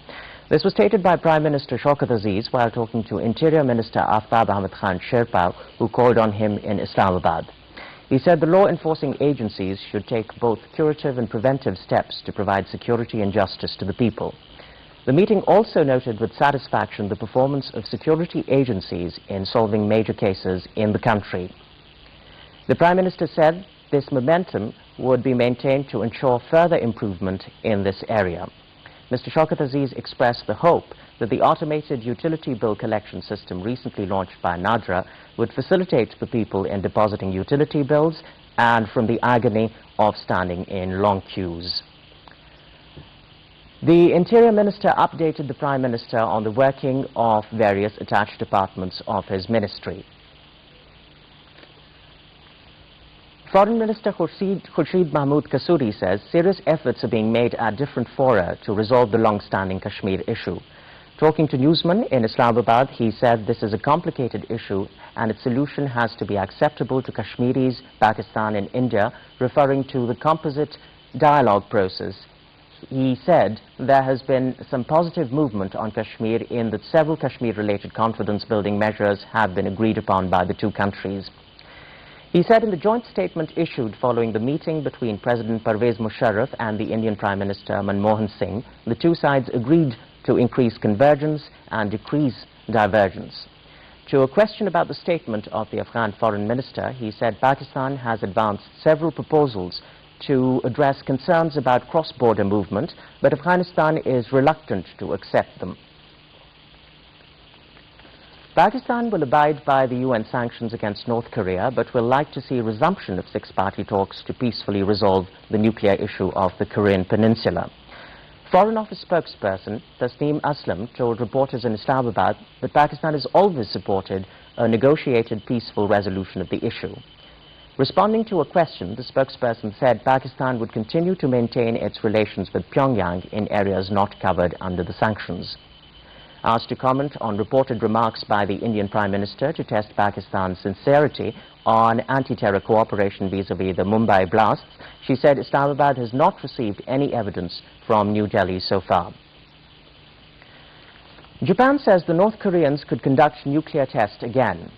This was stated by Prime Minister Shaukat Aziz while talking to Interior Minister Aftab Ahmad Khan Sherpa, who called on him in Islamabad. He said the law enforcing agencies should take both curative and preventive steps to provide security and justice to the people. The meeting also noted with satisfaction the performance of security agencies in solving major cases in the country. The Prime Minister said this momentum would be maintained to ensure further improvement in this area. Mr. Shaukat Aziz expressed the hope that the automated utility bill collection system recently launched by Nadra would facilitate the people in depositing utility bills and from the agony of standing in long queues. The Interior Minister updated the Prime Minister on the working of various attached departments of his ministry. Foreign Minister Khurshid Mahmood Kasuri says serious efforts are being made at different fora to resolve the long-standing Kashmir issue. Talking to newsmen in Islamabad, he said this is a complicated issue and its solution has to be acceptable to Kashmiris, Pakistan and India, referring to the composite dialogue process. He said there has been some positive movement on Kashmir in that several Kashmir-related confidence-building measures have been agreed upon by the two countries. He said in the joint statement issued following the meeting between President Pervez Musharraf and the Indian Prime Minister Manmohan Singh, the two sides agreed to increase convergence and decrease divergence. To a question about the statement of the Afghan Foreign Minister, he said Pakistan has advanced several proposals to address concerns about cross-border movement, but Afghanistan is reluctant to accept them. Pakistan will abide by the UN sanctions against North Korea, but will like to see a resumption of six-party talks to peacefully resolve the nuclear issue of the Korean Peninsula. Foreign Office spokesperson Tasneem Aslam told reporters in Islamabad that Pakistan has always supported a negotiated peaceful resolution of the issue. Responding to a question, the spokesperson said Pakistan would continue to maintain its relations with Pyongyang in areas not covered under the sanctions. Asked to comment on reported remarks by the Indian Prime Minister to test Pakistan's sincerity on anti-terror cooperation vis-à-vis the Mumbai blasts, she said Islamabad has not received any evidence from New Delhi so far. Japan says the North Koreans could conduct nuclear tests again.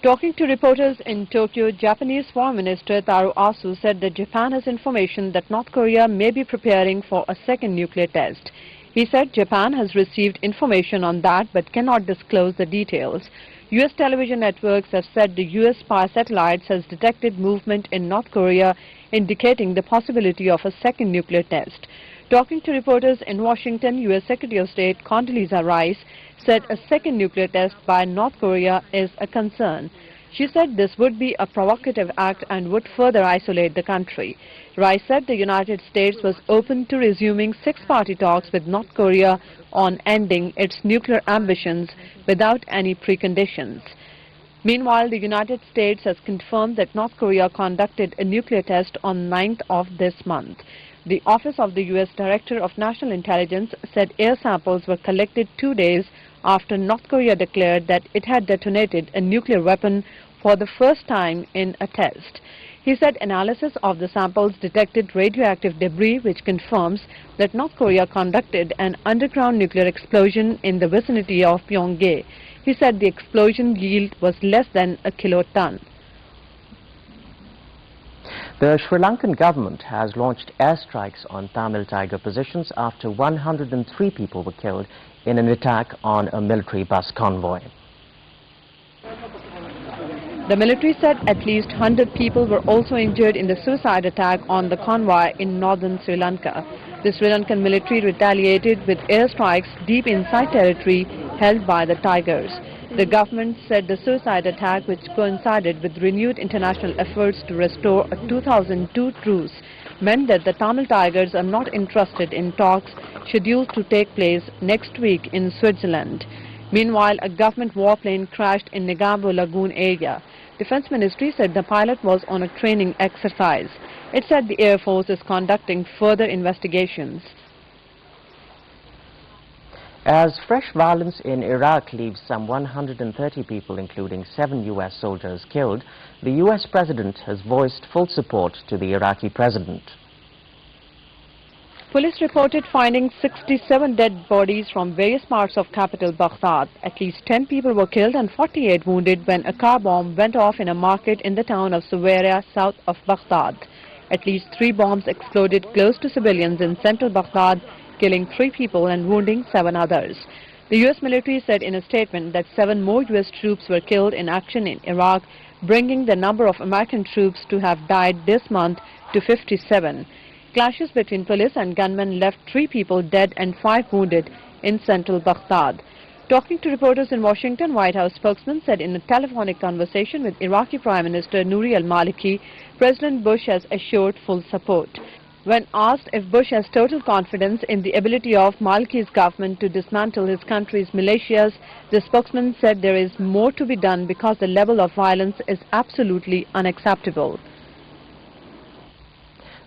Talking to reporters in Tokyo, Japanese Foreign Minister Taro Asu said that Japan has information that North Korea may be preparing for a second nuclear test. He said Japan has received information on that but cannot disclose the details. U.S. television networks have said the U.S. spy satellites has detected movement in North Korea, indicating the possibility of a second nuclear test. Talking to reporters in Washington, U.S. Secretary of State Condoleezza Rice said a second nuclear test by North Korea is a concern. She said this would be a provocative act and would further isolate the country. Rice said the United States was open to resuming six-party talks with North Korea on ending its nuclear ambitions without any preconditions. Meanwhile, the United States has confirmed that North Korea conducted a nuclear test on 9th of this month. The Office of the U.S. Director of National Intelligence said air samples were collected 2 days after North Korea declared that it had detonated a nuclear weapon for the first time in a test. He said analysis of the samples detected radioactive debris, which confirms that North Korea conducted an underground nuclear explosion in the vicinity of Pyongyang. He said the explosion yield was less than a kiloton. The Sri Lankan government has launched airstrikes on Tamil Tiger positions after 103 people were killed in an attack on a military bus convoy. The military said at least 100 people were also injured in the suicide attack on the convoy in northern Sri Lanka. The Sri Lankan military retaliated with airstrikes deep inside territory held by the Tigers. The government said the suicide attack, which coincided with renewed international efforts to restore a 2002 truce, meant that the Tamil Tigers are not interested in talks scheduled to take place next week in Switzerland. Meanwhile, a government warplane crashed in Negombo Lagoon area. Defense Ministry said the pilot was on a training exercise. It said the Air Force is conducting further investigations. As fresh violence in Iraq leaves some 130 people, including 7 U.S. soldiers, killed, the U.S. President has voiced full support to the Iraqi president. Police reported finding 67 dead bodies from various parts of capital Baghdad. At least 10 people were killed and 48 wounded when a car bomb went off in a market in the town of Suwaira, south of Baghdad. At least 3 bombs exploded close to civilians in central Baghdad, killing 3 people and wounding 7 others. The U.S. military said in a statement that 7 more U.S. troops were killed in action in Iraq, bringing the number of American troops to have died this month to 57. Clashes between police and gunmen left 3 people dead and 5 wounded in central Baghdad. Talking to reporters in Washington, White House spokesman said in a telephonic conversation with Iraqi Prime Minister Nouri al-Maliki, President Bush has assured full support. When asked if Bush has total confidence in the ability of Maliki's government to dismantle his country's militias, the spokesman said there is more to be done because the level of violence is absolutely unacceptable.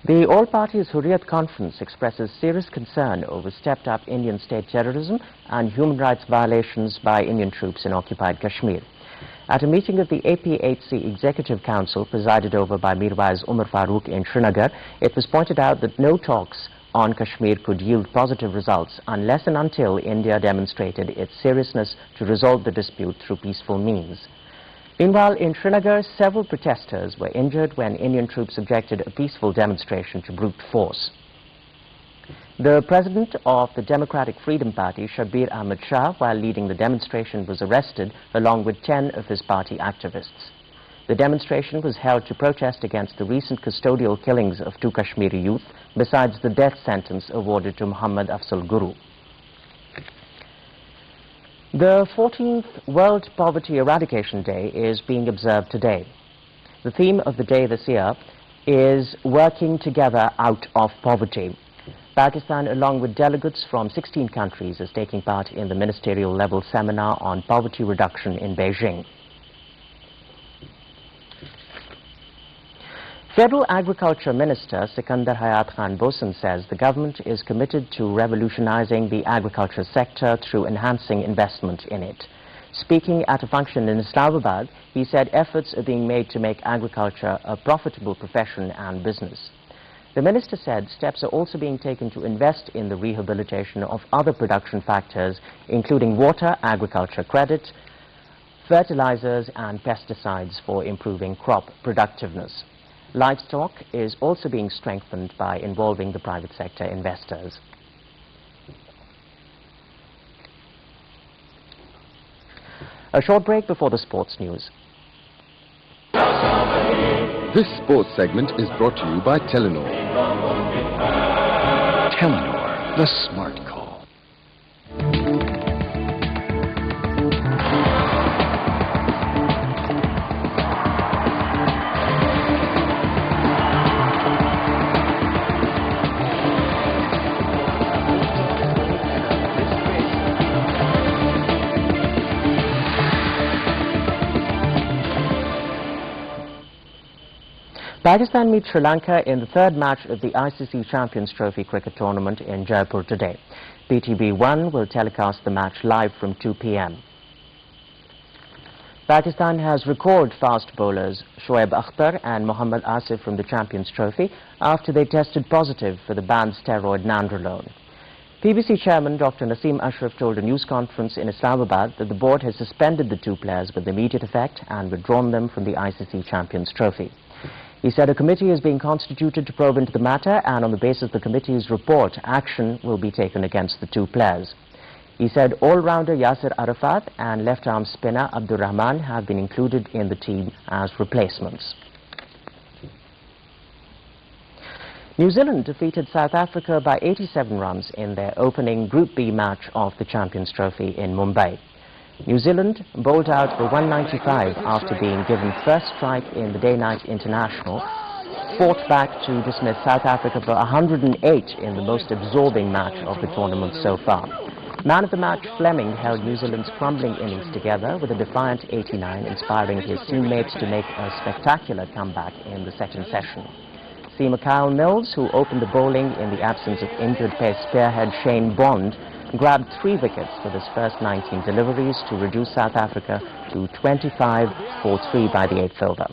The All-Parties Hurriyat Conference expresses serious concern over stepped-up Indian state terrorism and human rights violations by Indian troops in occupied Kashmir. At a meeting of the APHC Executive Council presided over by Mirwais Umar Farooq in Srinagar, it was pointed out that no talks on Kashmir could yield positive results unless and until India demonstrated its seriousness to resolve the dispute through peaceful means. Meanwhile, in Srinagar, several protesters were injured when Indian troops subjected a peaceful demonstration to brute force. The president of the Democratic Freedom Party, Shabir Ahmad Shah, while leading the demonstration, was arrested along with 10 of his party activists. The demonstration was held to protest against the recent custodial killings of 2 Kashmiri youth, besides the death sentence awarded to Muhammad Afzal Guru. The 14th World Poverty Eradication Day is being observed today. The theme of the day this year is Working Together Out of Poverty. Pakistan, along with delegates from 16 countries, is taking part in the ministerial level seminar on poverty reduction in Beijing. Federal Agriculture Minister Sikandar Hayat Khan Bosan says the government is committed to revolutionizing the agriculture sector through enhancing investment in it. Speaking at a function in Islamabad, he said efforts are being made to make agriculture a profitable profession and business. The minister said steps are also being taken to invest in the rehabilitation of other production factors, including water, agriculture credit, fertilizers and pesticides for improving crop productiveness. Livestock is also being strengthened by involving the private sector investors. A short break before the sports news. This sports segment is brought to you by Telenor. Telenor, the smart call. Pakistan meets Sri Lanka in the 3rd match of the ICC Champions Trophy cricket tournament in Jaipur today. PTV 1 will telecast the match live from 2 p.m. Pakistan has record fast bowlers Shoaib Akhtar and Mohammad Asif from the Champions Trophy after they tested positive for the banned steroid nandrolone. PBC chairman Dr. Naseem Ashraf told a news conference in Islamabad that the board has suspended the 2 players with immediate effect and withdrawn them from the ICC Champions Trophy. He said a committee is being constituted to probe into the matter, and on the basis of the committee's report, action will be taken against the 2 players. He said all-rounder Yasir Arafat and left-arm spinner Abdur Rahman have been included in the team as replacements. New Zealand defeated South Africa by 87 runs in their opening Group B match of the Champions Trophy in Mumbai. New Zealand bowled out for 195 after being given first strike in the day-night international, fought back to dismiss South Africa for 108 in the most absorbing match of the tournament so far. Man of the match Fleming held New Zealand's crumbling innings together with a defiant 89, inspiring his teammates to make a spectacular comeback in the second session. Seamer Kyle Mills, who opened the bowling in the absence of injured pace spearhead Shane Bond, grabbed 3 wickets for his first 19 deliveries to reduce South Africa to 25 for 3 by the 8th over.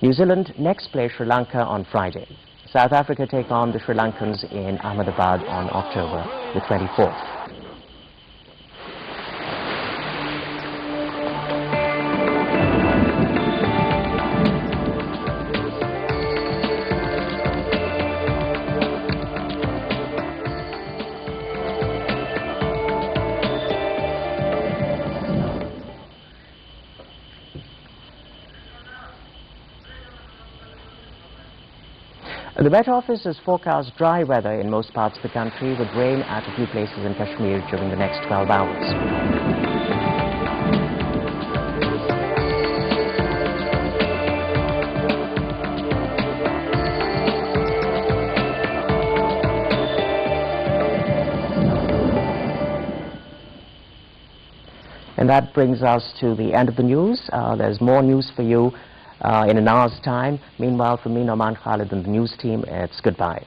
New Zealand next play Sri Lanka on Friday. South Africa take on the Sri Lankans in Ahmedabad on October the 24th. The Met Office has forecast dry weather in most parts of the country, with rain at a few places in Kashmir during the next 12 hours. And that brings us to the end of the news. There's more news for you in an hour's time. Meanwhile, from me, Nouman Khalid, and the news team, it's goodbye.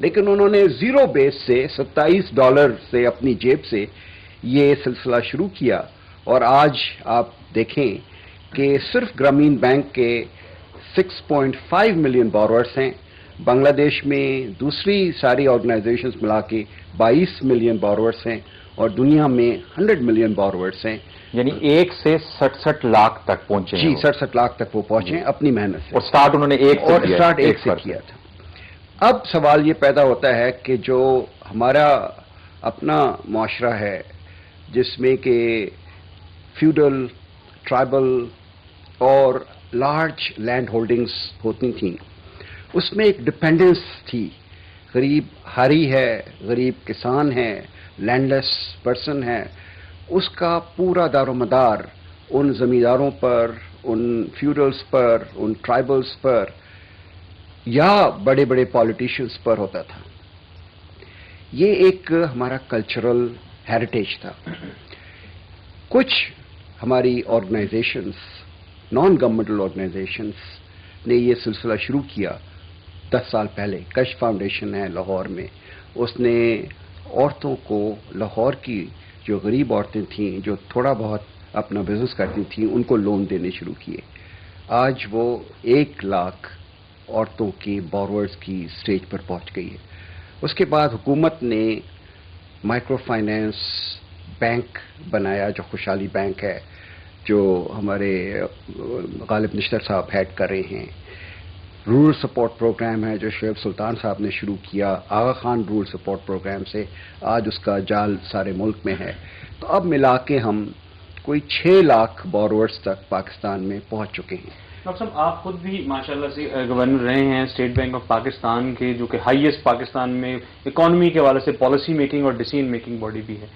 لیکن انہوں نے zero بیس سے $27 سے اپنی جیب سے یہ سلسلہ شروع کیا، اور آج آپ دیکھیں کہ صرف گرامین بینک کے 6.5 ملین بورورز ہیں، بنگلہ دیش میں دوسری ساری آرگنائزیشنز ملا کے 22 ملین بورورز ہیں، اور دنیا میں 100 ملین بورورز ہیں. یعنی 1 سے 67 لاکھ تک پہنچے ہیں. جی 67 لاکھ تک وہ پہنچے ہیں اپنی محنت سے، اور سٹارٹ انہوں نے ایک سے کیا تھا. اب سوال یہ پیدا ہوتا ہے کہ جو ہمارا اپنا معاشرہ ہے جس میں کہ فیوڈل، ٹرائبل اور لارج لینڈ ہولڈنگز ہوتی تھیں، اس میں ایک ڈپینڈنس تھی. غریب ہاری ہے، غریب کسان ہے، لینڈ لیس پرسن ہے، اس کا پورا دار و مدار ان زمینداروں پر، ان فیوڈلز پر، ان ٹرائبلز پر یا بڑے بڑے پالیٹیشنز پر ہوتا تھا. یہ ایک ہمارا کلچرل ہیریٹیج تھا. کچھ ہماری آرگنائزیشنز، نان گورنمنٹل آرگنائزیشنز نے یہ سلسلہ شروع کیا 10 سال پہلے. کش فاؤنڈیشن ہے لاہور میں، اس نے عورتوں کو، لاہور کی جو غریب عورتیں تھیں جو تھوڑا بہت اپنا بزنس کرتی تھیں، ان کو لون دینے شروع کیے. آج وہ 1 لاکھ عورتوں کی بورورز کی سٹیج پر پہنچ گئی ہے. اس کے بعد حکومت نے مائکرو فائنانس بینک بنایا جو خوشحالی بینک ہے، جو ہمارے غالب نشتر صاحب ہیڈ کر رہے ہیں. رورل سپورٹ پروگرام ہے جو شعیب سلطان صاحب نے شروع کیا، آغا خان رورل سپورٹ پروگرام سے. آج اس کا جال سارے ملک میں ہے. تو اب ملا کے ہم کوئی 6 لاکھ بورورز تک پاکستان میں پہنچ چکے ہیں. ڈاکٹر صاحب، آپ خود بھی ماشاءاللہ سے گورنر رہے ہیں اسٹیٹ بینک آف پاکستان کے، جو کہ ہائیسٹ پاکستان میں اکانومی کے حوالے سے پالیسی میکنگ اور ڈیسیژن میکنگ باڈی بھی ہے.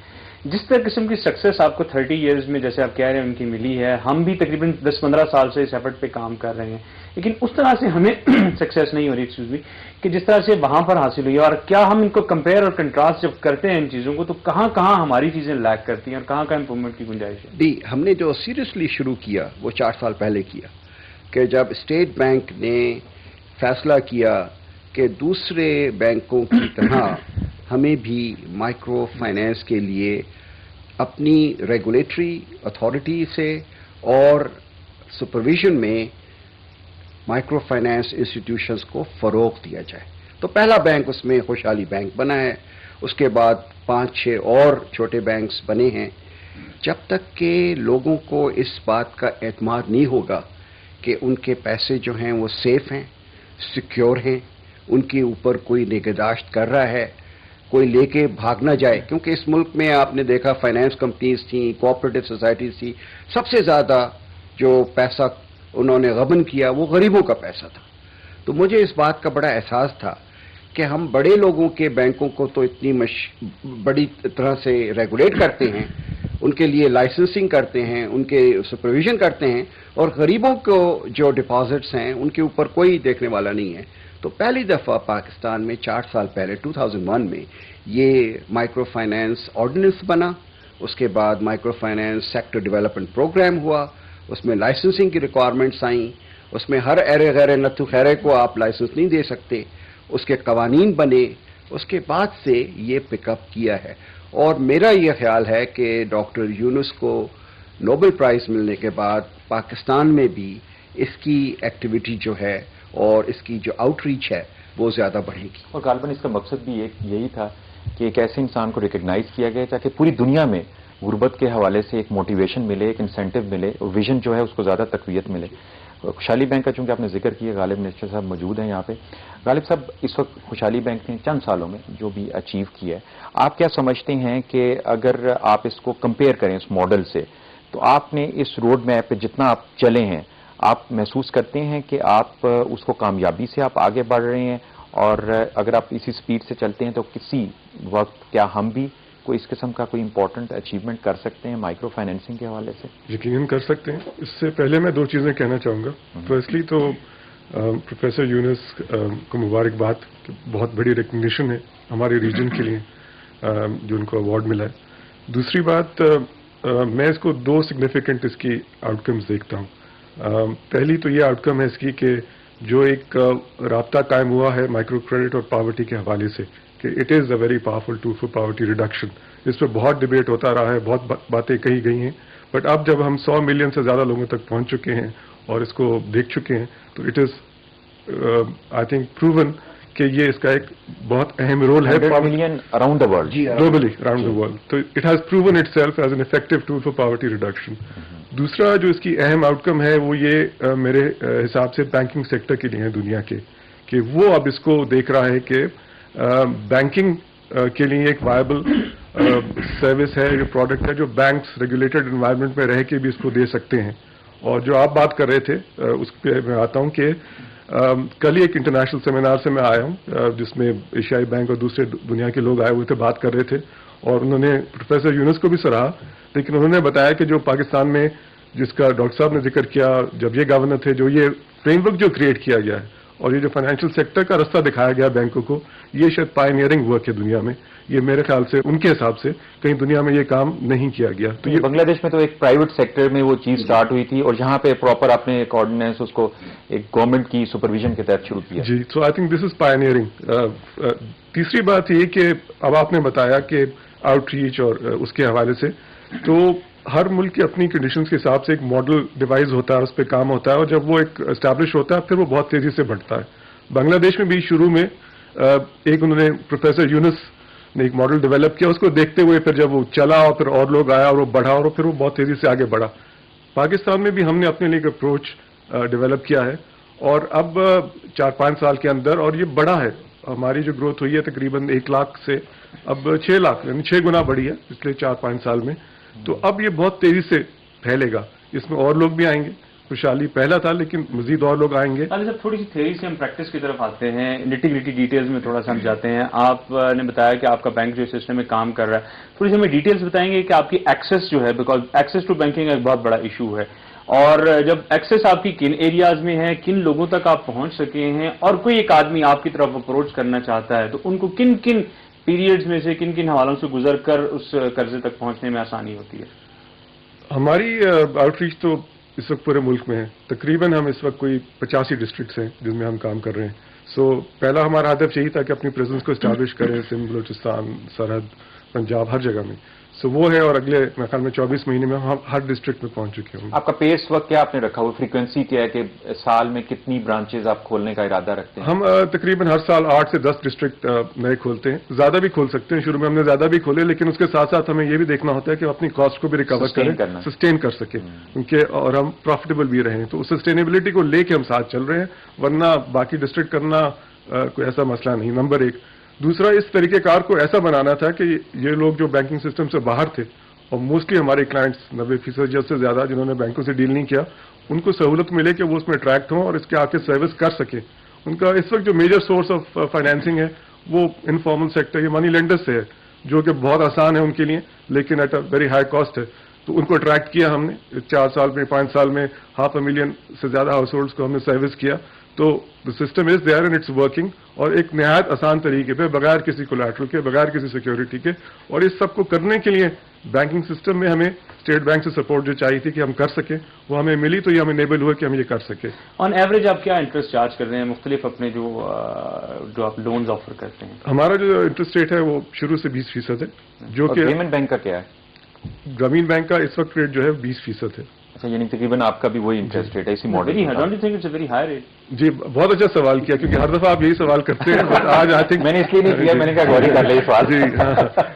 جس طرح قسم کی سکسیس آپ کو 30 ایئرز میں جیسے آپ کہہ رہے ہیں ان کی ملی ہے، ہم بھی تقریباً 10-15 سال سے اس ایفرٹ پہ کام کر رہے ہیں، لیکن اس طرح سے ہمیں سکسیس نہیں ہو رہی کہ جس طرح سے وہاں پر حاصل ہوئی ہے. اور کیا ہم ان کو کمپیئر اور کنٹراسٹ جب کرتے ہیں ان چیزوں کو، تو کہاں کہاں ہماری چیزیں لیک کرتی ہیں اور کہاں کہاں امپروومنٹ کی گنجائش ہے؟ جی، ہم نے جو سیریسلی شروع کیا وہ 4 سال پہلے کیا، کہ جب اسٹیٹ بینک نے فیصلہ کیا کہ دوسرے بینکوں کی طرح ہمیں بھی مائکرو فائنانس کے لیے اپنی ریگولیٹری اتھارٹی سے اور سپرویژن میں مائکرو فائنانس انسٹیٹیوشنز کو فروغ دیا جائے. تو پہلا بینک اس میں خوشحالی بینک بنا ہے. اس کے بعد 5-6 اور چھوٹے بینکس بنے ہیں. جب تک کہ لوگوں کو اس بات کا اعتماد نہیں ہوگا کہ ان کے پیسے جو ہیں وہ سیف ہیں، سیکیور ہیں، ان کے اوپر کوئی نگہداشت کر رہا ہے، کوئی لے کے بھاگ نہ جائے. کیونکہ اس ملک میں آپ نے دیکھا فائنانس کمپنیز تھیں، کوآپریٹو سوسائٹیز تھی، سب سے زیادہ جو پیسہ انہوں نے غبن کیا وہ غریبوں کا پیسہ تھا. تو مجھے اس بات کا بڑا احساس تھا کہ ہم بڑے لوگوں کے بینکوں کو تو اتنی بڑی طرح سے ریگولیٹ کرتے ہیں، ان کے لیے لائسنسنگ کرتے ہیں، ان کے سپرویژن کرتے ہیں، اور غریبوں کو جو ڈپازٹس ہیں ان کے اوپر کوئی دیکھنے والا نہیں ہے. تو پہلی دفعہ پاکستان میں 4 سال پہلے 2001 میں یہ مائکرو فائنانس آرڈیننس بنا. اس کے بعد micro finance sector development programme ہوا، اس میں لائسنسنگ کی ریکوائرمنٹس آئیں. اس میں ہر ایرے غیر نتھو خیرے کو آپ لائسنس نہیں دے سکتے، اس کے قوانین بنے. اس کے بعد سے یہ پک اپ کیا ہے. اور میرا یہ خیال ہے کہ ڈاکٹر یونس کو نوبل پرائز ملنے کے بعد پاکستان میں بھی اس کی ایکٹیویٹی جو ہے اور اس کی جو آؤٹ ریچ ہے وہ زیادہ بڑھے گی. اور غالباً اس کا مقصد بھی یہی تھا کہ ایک ایسے انسان کو ریکگنائز کیا گیا تاکہ پوری دنیا میں غربت کے حوالے سے ایک موٹیویشن ملے، ایک انسینٹو ملے، اور ویژن جو ہے اس کو زیادہ تقویت ملے. خوشحالی بینک کا چونکہ آپ نے ذکر کیا، غالب نشتر صاحب موجود ہیں یہاں پہ. غالب صاحب، اس وقت خوشحالی بینک نے چند سالوں میں جو بھی اچیو کیا ہے، آپ کیا سمجھتے ہیں کہ اگر آپ اس کو کمپیئر کریں اس ماڈل سے، تو آپ نے اس روڈ میپ پہ جتنا آپ چلے ہیں، آپ محسوس کرتے ہیں کہ آپ اس کو کامیابی سے آپ آگے بڑھ رہے ہیں؟ اور اگر آپ اسی سپیڈ سے چلتے ہیں تو کسی وقت کیا ہم بھی کوئی اس قسم کا کوئی امپورٹنٹ اچیومنٹ کر سکتے ہیں مائکرو فائنینسنگ کے حوالے سے؟ یقیناً کر سکتے ہیں. اس سے پہلے میں 2 چیزیں کہنا چاہوں گا. فرسٹلی تو پروفیسر یونس کو مبارکباد کہ بہت بڑی ریکگنیشن ہے ہمارے ریجن کے لیے جو ان کو ایوارڈ ملا ہے. دوسری بات، میں اس کو 2 سگنیفیکنٹ اس کی آؤٹ کمز دیکھتا ہوں. پہلی تو یہ آؤٹ کم ہے اس کی کہ جو ایک رابطہ قائم ہوا ہے مائکرو کریڈٹ اور پاورٹی کے حوالے سے کہ it is a very powerful tool for poverty reduction. اس پہ بہت ڈبیٹ ہوتا رہا ہے, بہت باتیں کہی گئی ہیں, بٹ اب جب ہم 100 ملین سے زیادہ لوگوں تک پہنچ چکے ہیں اور اس کو دیکھ چکے ہیں تو it is I think proven کہ یہ اس کا ایک بہت اہم رول ہے. 100 million around the world, globally around the world. تو it has proven itself as an effective tool for poverty reduction. دوسرا جو اس کی اہم آؤٹ کم ہے وہ یہ میرے حساب سے بینکنگ سیکٹر کے لیے ہے دنیا کے, کہ وہ اب اس کو دیکھ رہا ہے کہ بینکنگ کے لیے ایک وائبل سروس ہے, جو پروڈکٹ ہے جو بینکس ریگولیٹڈ انوائرمنٹ میں رہ کے بھی اس کو دے سکتے ہیں. اور جو آپ بات کر رہے تھے اس پہ میں آتا ہوں کہ کل ہی ایک انٹرنیشنل سیمینار سے میں آیا ہوں جس میں ایشیائی بینک اور دوسرے دنیا کے لوگ آئے ہوئے تھے, بات کر رہے تھے, اور انہوں نے پروفیسر یونس کو بھی سراہا, لیکن انہوں نے بتایا کہ جو پاکستان میں جس کا ڈاکٹر صاحب نے ذکر کیا, جب یہ گورنر تھے, جو یہ فریم ورک جو کریٹ کیا گیا ہے اور یہ جو فائنینشیل سیکٹر کا رستہ دکھایا گیا بینکوں کو, یہ شاید پائنیئرنگ ورک ہے دنیا میں. یہ میرے خیال سے ان کے حساب سے کہیں دنیا میں یہ کام نہیں کیا گیا. تو یہ بنگلہ دیش میں تو ایک پرائیویٹ سیکٹر میں وہ چیز سٹارٹ ہوئی تھی اور جہاں پہ پراپر آپ نے ایک آرڈیننس اس کو ایک گورنمنٹ کی سپرویژن کے تحت شروع کیا. جی, so I think this is pioneering. تیسری بات یہ کہ اب آپ نے بتایا کہ آؤٹ ریچ اور اس کے حوالے سے, تو ہر ملک کی اپنی کنڈیشنز کے حساب سے ایک ماڈل ڈیوائز ہوتا ہے, اس پہ کام ہوتا ہے, اور جب وہ ایک اسٹیبلش ہوتا ہے پھر وہ بہت تیزی سے بڑھتا ہے. بنگلہ دیش میں بھی شروع میں ایک انہوں نے پروفیسر یونس نے ایک ماڈل ڈیولپ کیا, اس کو دیکھتے ہوئے پھر جب وہ چلا اور پھر اور لوگ آیا اور وہ بڑھا اور پھر وہ بہت تیزی سے آگے بڑھا. پاکستان میں بھی ہم نے اپنے لیے ایک اپروچ ڈیولپ کیا ہے, اور اب 4-5 سال کے اندر, اور یہ بڑا ہے, ہماری جو گروتھ ہوئی ہے تقریباً 1 لاکھ سے اب 6 لاکھ, یعنی 6 گنا بڑھی ہے پچھلے 4-5 سال میں. تو اب یہ بہت تیزی سے پھیلے گا, اس میں اور لوگ بھی آئیں گے. خوشحالی پہلا تھا لیکن مزید اور لوگ آئیں گے. صاحب تھوڑی سی تھیوری سے ہم پریکٹس کی طرف آتے ہیں, نٹی گریٹی ڈیٹیلز میں تھوڑا سا ہم جاتے ہیں. آپ نے بتایا کہ آپ کا بینک جو سسٹم میں کام کر رہا ہے, تھوڑی سی ہمیں ڈیٹیلز بتائیں گے کہ آپ کی ایکسیس جو ہے, بیکاز ایکسیس ٹو بینکنگ ایک بہت بڑا ایشو ہے, اور جب ایکسیس آپ کی کن ایریاز میں ہے, کن لوگوں تک آپ پہنچ سکے ہیں, اور کوئی ایک آدمی آپ کی طرف اپروچ کرنا چاہتا ہے تو ان کو کن کن پیریڈز میں سے, کن کن حوالوں سے گزر کر اس قرضے تک پہنچنے میں آسانی ہوتی ہے؟ ہماری آؤٹ ریچ تو اس وقت پورے ملک میں ہے. تقریباً ہم اس وقت کوئی 85 ڈسٹرکٹس ہیں جن میں ہم کام کر رہے ہیں. سو پہلا ہمارا ہدف یہی تھا کہ اپنی پریزنس کو اسٹیبلش کریں سندھ, بلوچستان, سرحد, پنجاب, ہر جگہ میں. سو وہ ہے, اور اگلے میرے خیال میں 24 مہینے میں ہم ہر ڈسٹرکٹ میں پہنچ چکے ہوں. آپ کا پیس وقت کیا آپ نے رکھا ہوا, فریکوینسی کیا ہے کہ سال میں کتنی برانچز آپ کھولنے کا ارادہ رکھتے ہیں؟ ہم تقریباً ہر سال 8 سے 10 ڈسٹرکٹ نئے کھولتے ہیں. زیادہ بھی کھول سکتے ہیں, شروع میں ہم نے زیادہ بھی کھولے, لیکن اس کے ساتھ ساتھ ہمیں یہ بھی دیکھنا ہوتا ہے کہ اپنی کاسٹ کو بھی ریکور کریں, سسٹین کر سکیں, کیونکہ اور ہم پروفیٹیبل بھی رہیں. تو سسٹینیبلٹی کو لے کے ہم ساتھ چل رہے ہیں, ورنہ باقی ڈسٹرکٹ کرنا کوئی ایسا مسئلہ نہیں. نمبر 1. دوسرا, اس طریقہ کار کو ایسا بنانا تھا کہ یہ لوگ جو بینکنگ سسٹم سے باہر تھے, اور موسٹلی ہمارے کلائنٹس 90% سے زیادہ جنہوں نے بینکوں سے ڈیل نہیں کیا, ان کو سہولت ملے کہ وہ اس میں اٹریکٹ ہوں اور اس کے آ کے سروس کر سکیں. ان کا اس وقت جو میجر سورس آف فائنینسنگ ہے وہ انفارمل سیکٹر, یہ منی لینڈر سے ہے, جو کہ بہت آسان ہے ان کے لیے لیکن at a very high cost ہے. تو ان کو اٹریکٹ کیا ہم نے. 4 سال میں 5 سال میں 500,000 سے زیادہ ہاؤس ہولڈس کو ہم نے سروس کیا. تو the system is there and it's working, اور ایک نہایت آسان طریقے پہ, بغیر کسی کولیٹرل کے, بغیر کسی سیکورٹی کے. اور اس سب کو کرنے کے لیے بینکنگ سسٹم میں ہمیں اسٹیٹ بینک سے سپورٹ جو چاہیے تھی کہ ہم کر سکیں, وہ ہمیں ملی, تو یہ ہمیں انیبل ہوا کہ ہم یہ کر سکیں. آن ایوریج آپ کیا انٹرسٹ چارج کر رہے ہیں مختلف اپنے جو آپ لونز آفر کرتے ہیں؟ ہمارا جو انٹرسٹ ریٹ ہے وہ شروع سے 20% ہے, جو کہ گرامین بینک کا کیا ہے؟ گرامین بینک کا اس وقت ریٹ جو ہے 20% ہے. اچھا, یعنی تقریباً آپ کا بھی وہی انٹرسٹ ریٹ ہے اسی ماڈل؟ Very high rate. جی, بہت اچھا سوال کیا, کیونکہ ہر دفعہ آپ یہی سوال کرتے ہیں, بٹ آج آئی تھنک میں نے اس لیے نہیں کیا, میں نے کہا غوری کر لے سوال. جی,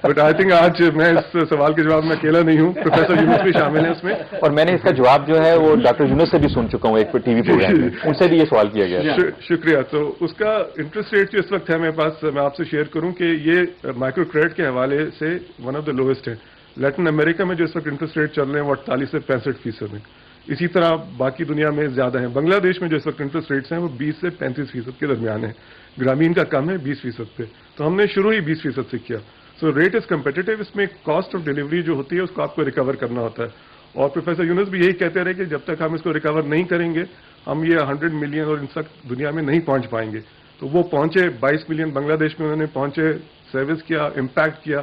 بٹ آئی تھنک آج میں اس سوال کے جواب میں اکیلا نہیں ہوں, پروفیسر یونس بھی شامل ہیں اس میں, اور میں نے اس کا جواب جو ہے وہ ڈاکٹر یونس سے بھی سن چکا ہوں ایک ٹی وی پروگرام میں, ان سے بھی یہ سوال کیا گیا. شکریہ. تو اس کا انٹرسٹ ریٹ جو اس وقت ہے میرے پاس, میں آپ سے شیئر کروں کہ یہ مائکرو کریڈٹ کے حوالے سے ون آف دا لوئسٹ ہے. لیٹن امریکہ میں جو اس وقت انٹرسٹ ریٹ چل رہے ہیں وہ 48 سے 65% ہے. اسی طرح باقی دنیا میں زیادہ ہیں. بنگلہ دیش میں جو اس وقت انٹرسٹ ریٹس ہیں وہ 20 سے 35% کے درمیان ہیں. گرامین کا کم ہے 20% پہ, تو ہم نے شروع ہی 20% سے کیا. سو ریٹ از کمپیٹیٹو. اس میں کاسٹ آف ڈیلیوری جو ہوتی ہے اس کو آپ کو ریکور کرنا ہوتا ہے, اور پروفیسر یونس بھی یہی کہتے رہے کہ جب تک ہم اس کو ریکور نہیں کریں گے ہم یہ 100 ملین اور ان تک دنیا میں نہیں پہنچ پائیں گے. تو وہ پہنچے 22 ملین بنگلہ دیش میں, انہوں نے پہنچے, سروس کیا, امپیکٹ کیا.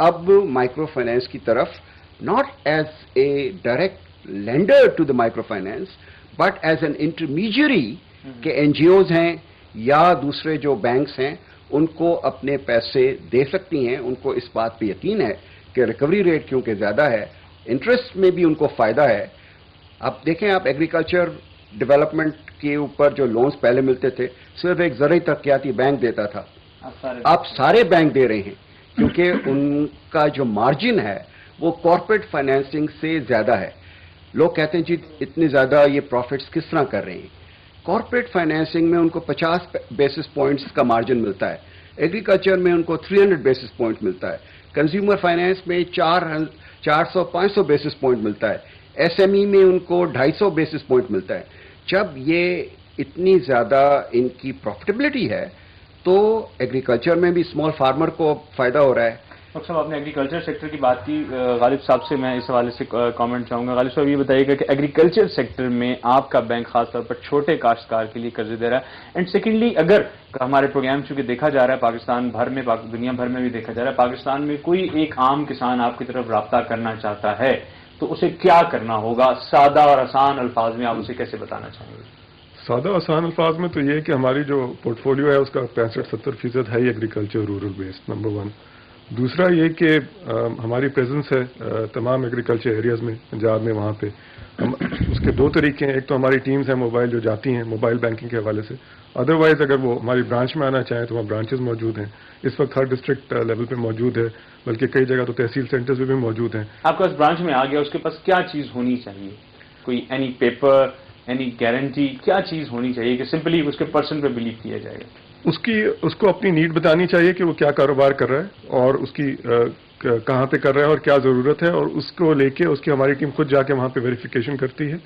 اب مائکرو فائنینس کی طرف not as a direct lender to the micro finance but as an intermediary کہ این جی اوز ہیں یا دوسرے جو بینکس ہیں ان کو اپنے پیسے دے سکتی ہیں. ان کو اس بات پہ یقین ہے کہ ریکوری ریٹ کیونکہ زیادہ ہے, انٹرسٹ میں بھی ان کو فائدہ ہے. اب دیکھیں آپ ایگریکلچر ڈیولپمنٹ کے اوپر جو لونز پہلے ملتے تھے صرف ایک زرعی ترقیاتی بینک دیتا تھا, اب سارے بینک دے رہے ہیں کیونکہ ان کا جو مارجن ہے وہ کارپوریٹ فائنینسنگ سے زیادہ ہے. لوگ کہتے ہیں جی اتنے زیادہ یہ پروفٹس کس طرح کر رہے ہیں. کارپوریٹ فائنینسنگ میں ان کو 50 بیسس پوائنٹس کا مارجن ملتا ہے, ایگریکلچر میں ان کو 300 بیسس پوائنٹ ملتا ہے, کنزیومر فائنینس میں 400-500 بیسس پوائنٹ ملتا ہے, ایس ایم ای میں ان کو 250 بیسس پوائنٹ ملتا ہے. جب یہ اتنی زیادہ ان کی پروفٹیبلٹی ہے تو ایگریکلچر میں بھی اسمال فارمر کو فائدہ ہو رہا ہے. ڈاکٹر صاحب آپ نے ایگریکلچر سیکٹر کی بات کی, غالب صاحب سے میں اس حوالے سے کامنٹ چاہوں گا. غالب صاحب یہ بتائیے گا کہ ایگریکلچر سیکٹر میں آپ کا بینک خاص طور پر چھوٹے کاشتکار کے لیے قرضے دے رہا ہے, اینڈ سیکنڈلی اگر ہمارے پروگرام چونکہ دیکھا جا رہا ہے پاکستان بھر میں, دنیا بھر میں بھی دیکھا جا رہا ہے, پاکستان میں کوئی ایک عام کسان آپ کی طرف رابطہ کرنا چاہتا ہے تو اسے کیا کرنا ہوگا؟ سادہ اور آسان الفاظ میں آپ اسے کیسے بتانا چاہیں گے؟ سادہ آسان الفاظ میں تو یہ کہ ہماری جو پورٹ فولیو ہے اس کا 65-70% ہے ہی ایگریکلچر رورل بیسڈ, نمبر 1. دوسرا یہ کہ ہماری پریزنس ہے تمام ایگریکلچر ایریاز میں پنجاب میں. وہاں پہ اس کے 2 طریقے ہیں, ایک تو ہماری ٹیمز ہیں موبائل جو جاتی ہیں موبائل بینکنگ کے حوالے سے, ادروائز اگر وہ ہماری برانچ میں آنا چاہیں تو وہاں برانچز موجود ہیں. اس وقت ہر ڈسٹرکٹ لیول پہ موجود ہے, بلکہ کئی جگہ تو تحصیل سینٹرز پہ بھی موجود ہیں. آپ کے پاس برانچ میں آ گیا, اس کے پاس کیا چیز ہونی چاہیے؟ کوئی اینی پیپر, اینی گارنٹی, کیا چیز ہونی چاہیے کہ سمپلی اس کے پرسن پہ بلیو کیا جائے گا؟ اس کو اپنی نیڈ بتانی چاہیے کہ وہ کیا کاروبار کر رہا ہے اور اس کی کہاں پہ کر رہا ہے اور کیا ضرورت ہے, اور اس کو لے کے اس کی ہماری ٹیم خود جا کے وہاں پہ ویریفیکیشن کرتی ہے,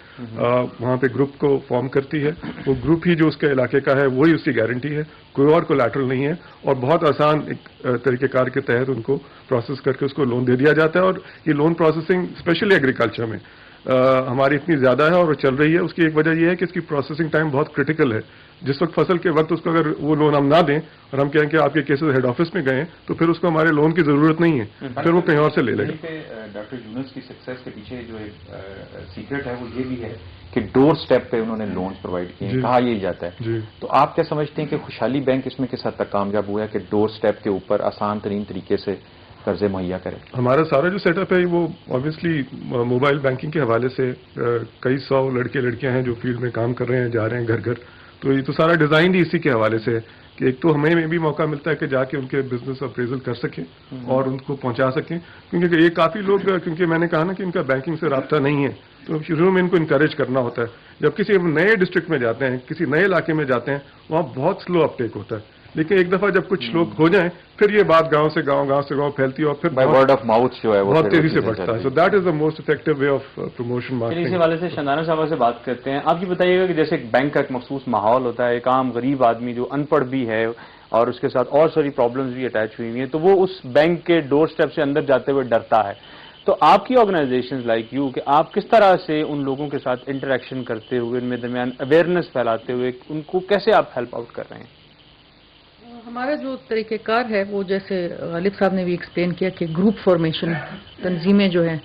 وہاں پہ گروپ کو فارم کرتی ہے. وہ گروپ ہی جو اس کے علاقے کا ہے وہی اس کی گارنٹی ہے, کوئی اور کولیٹرل نہیں ہے, اور بہت آسان ایک طریقہ کار کے تحت ان کو پروسیس کر کے اس کو لون دے دیا جاتا ہے. اور یہ لون پروسیسنگ اسپیشلی ایگریکلچر میں ہماری اتنی زیادہ ہے اور وہ چل رہی ہے, اس کی ایک وجہ یہ ہے کہ اس کی پروسیسنگ ٹائم بہت کرٹیکل ہے. جس وقت فصل کے وقت اس کو اگر وہ لون ہم نہ دیں اور ہم کہیں کہ آپ کے کیسز ہیڈ آفس میں گئے تو پھر اس کو ہمارے لون کی ضرورت نہیں ہے, پھر وہ کہیں اور سے لے لے گا. ڈاکٹر یونس کی سکسیس کے پیچھے جو ایک سیکرٹ ہے وہ یہ بھی ہے کہ ڈور سٹیپ پہ انہوں نے لونز پرووائڈ کیے ہیں, کہا یہی جاتا ہے. تو آپ کیا سمجھتے ہیں کہ خوشحالی بینک اس میں کس حد تک کامیاب ہوا ہے کہ ڈور سٹیپ کے اوپر آسان ترین طریقے سے قرضے مہیا کرے؟ ہمارا سارا جو سیٹ اپ ہے وہ آبویسلی موبائل بینکنگ کے حوالے سے کئی 100 لڑکے لڑکیاں ہیں جو فیلڈ میں کام کر رہے ہیں, جا رہے ہیں گھر گھر. تو یہ تو سارا ڈیزائن ہی اسی کے حوالے سے ہے کہ ایک تو ہمیں بھی موقع ملتا ہے کہ جا کے ان کے بزنس اپریزل کر سکیں اور ان کو پہنچا سکیں, کیونکہ یہ کافی لوگ, کیونکہ میں نے کہا نا کہ ان کا بینکنگ سے رابطہ نہیں ہے, تو شروع میں ان کو انکریج کرنا ہوتا ہے. جب کسی نئے ڈسٹرکٹ میں جاتے ہیں, کسی نئے علاقے میں جاتے ہیں, وہاں بہت سلو اپ ٹیک ہوتا ہے. لیکن ایک دفعہ جب کچھ لوگ ہو جائیں پھر یہ بات گاؤں سے گاؤں, گاؤں سے گاؤں پھیلتی ہے اور پھر ورڈ آف ماؤتھ جو ہے وہ بہت تیزی سے بڑھتا ہے. So that is the most effective way of promotion marketing. اس حوالے سے شندانہ صاحب سے بات کرتے ہیں. آپ یہ بتائیے گا کہ جیسے ایک بینک کا ایک مخصوص ماحول ہوتا ہے, ایک عام غریب آدمی جو ان پڑھ بھی ہے اور اس کے ساتھ اور ساری پرابلمز بھی اٹیچ ہوئی ہیں, تو وہ اس بینک کے ڈور سٹیپ سے اندر جاتے ہوئے ڈرتا ہے. تو آپ کی آرگنائزیشنز لائک یو کہ آپ کس طرح سے ان لوگوں کے ساتھ انٹریکشن کرتے ہوئے, ان میں درمیان اویئرنیس پھیلاتے ہوئے ان کو کیسے آپ ہیلپ آؤٹ کر رہے ہیں؟ ہمارا جو طریقہ کار ہے وہ جیسے غالب صاحب نے بھی ایکسپلین کیا کہ گروپ فارمیشن تنظیمیں جو ہیں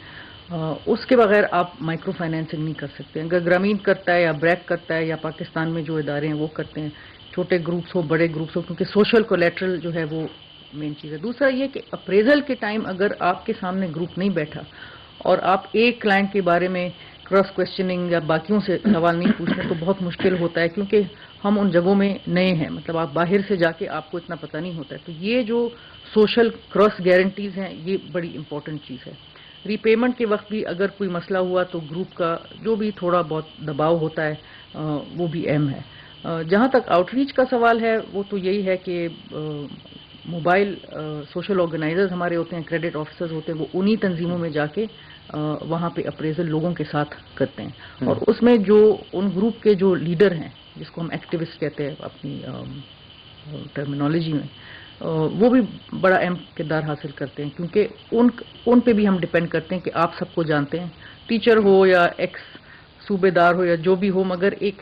اس کے بغیر آپ مائکرو فائنینسنگ نہیں کر سکتے. اگر گرامین کرتا ہے یا بریک کرتا ہے یا پاکستان میں جو ادارے ہیں وہ کرتے ہیں, چھوٹے گروپس ہو بڑے گروپس ہو, کیونکہ سوشل کولیٹرل جو ہے وہ مین چیز ہے. دوسرا یہ کہ اپریزل کے ٹائم اگر آپ کے سامنے گروپ نہیں بیٹھا اور آپ ایک کلائنٹ کے بارے میں کراس کوشچننگ یا باقیوں سے سوال نہیں پوچھتے تو بہت مشکل ہوتا ہے, کیونکہ ہم ان جگہوں میں نئے ہیں, مطلب آپ باہر سے جا کے آپ کو اتنا پتہ نہیں ہوتا ہے. تو یہ جو سوشل کراس گارنٹیز ہیں یہ بڑی امپورٹنٹ چیز ہے. ری پیمنٹ کے وقت بھی اگر کوئی مسئلہ ہوا تو گروپ کا جو بھی تھوڑا بہت دباؤ ہوتا ہے وہ بھی اہم ہے. جہاں تک آؤٹ ریچ کا سوال ہے وہ تو یہی ہے کہ موبائل سوشل آرگنائزرز ہمارے ہوتے ہیں, کریڈٹ آفیسرز ہوتے ہیں, وہ انہی تنظیموں میں جا کے وہاں پہ اپریزل لوگوں کے ساتھ کرتے ہیں. اور اس میں جو ان گروپ کے جو لیڈر ہیں جس کو ہم ایکٹیوسٹ کہتے ہیں اپنی ٹرمینالوجی میں, وہ بھی بڑا اہم کردار حاصل کرتے ہیں, کیونکہ ان پہ بھی ہم ڈپینڈ کرتے ہیں کہ آپ سب کو جانتے ہیں, ٹیچر ہو یا ایکس صوبے دار ہو یا جو بھی ہو, مگر ایک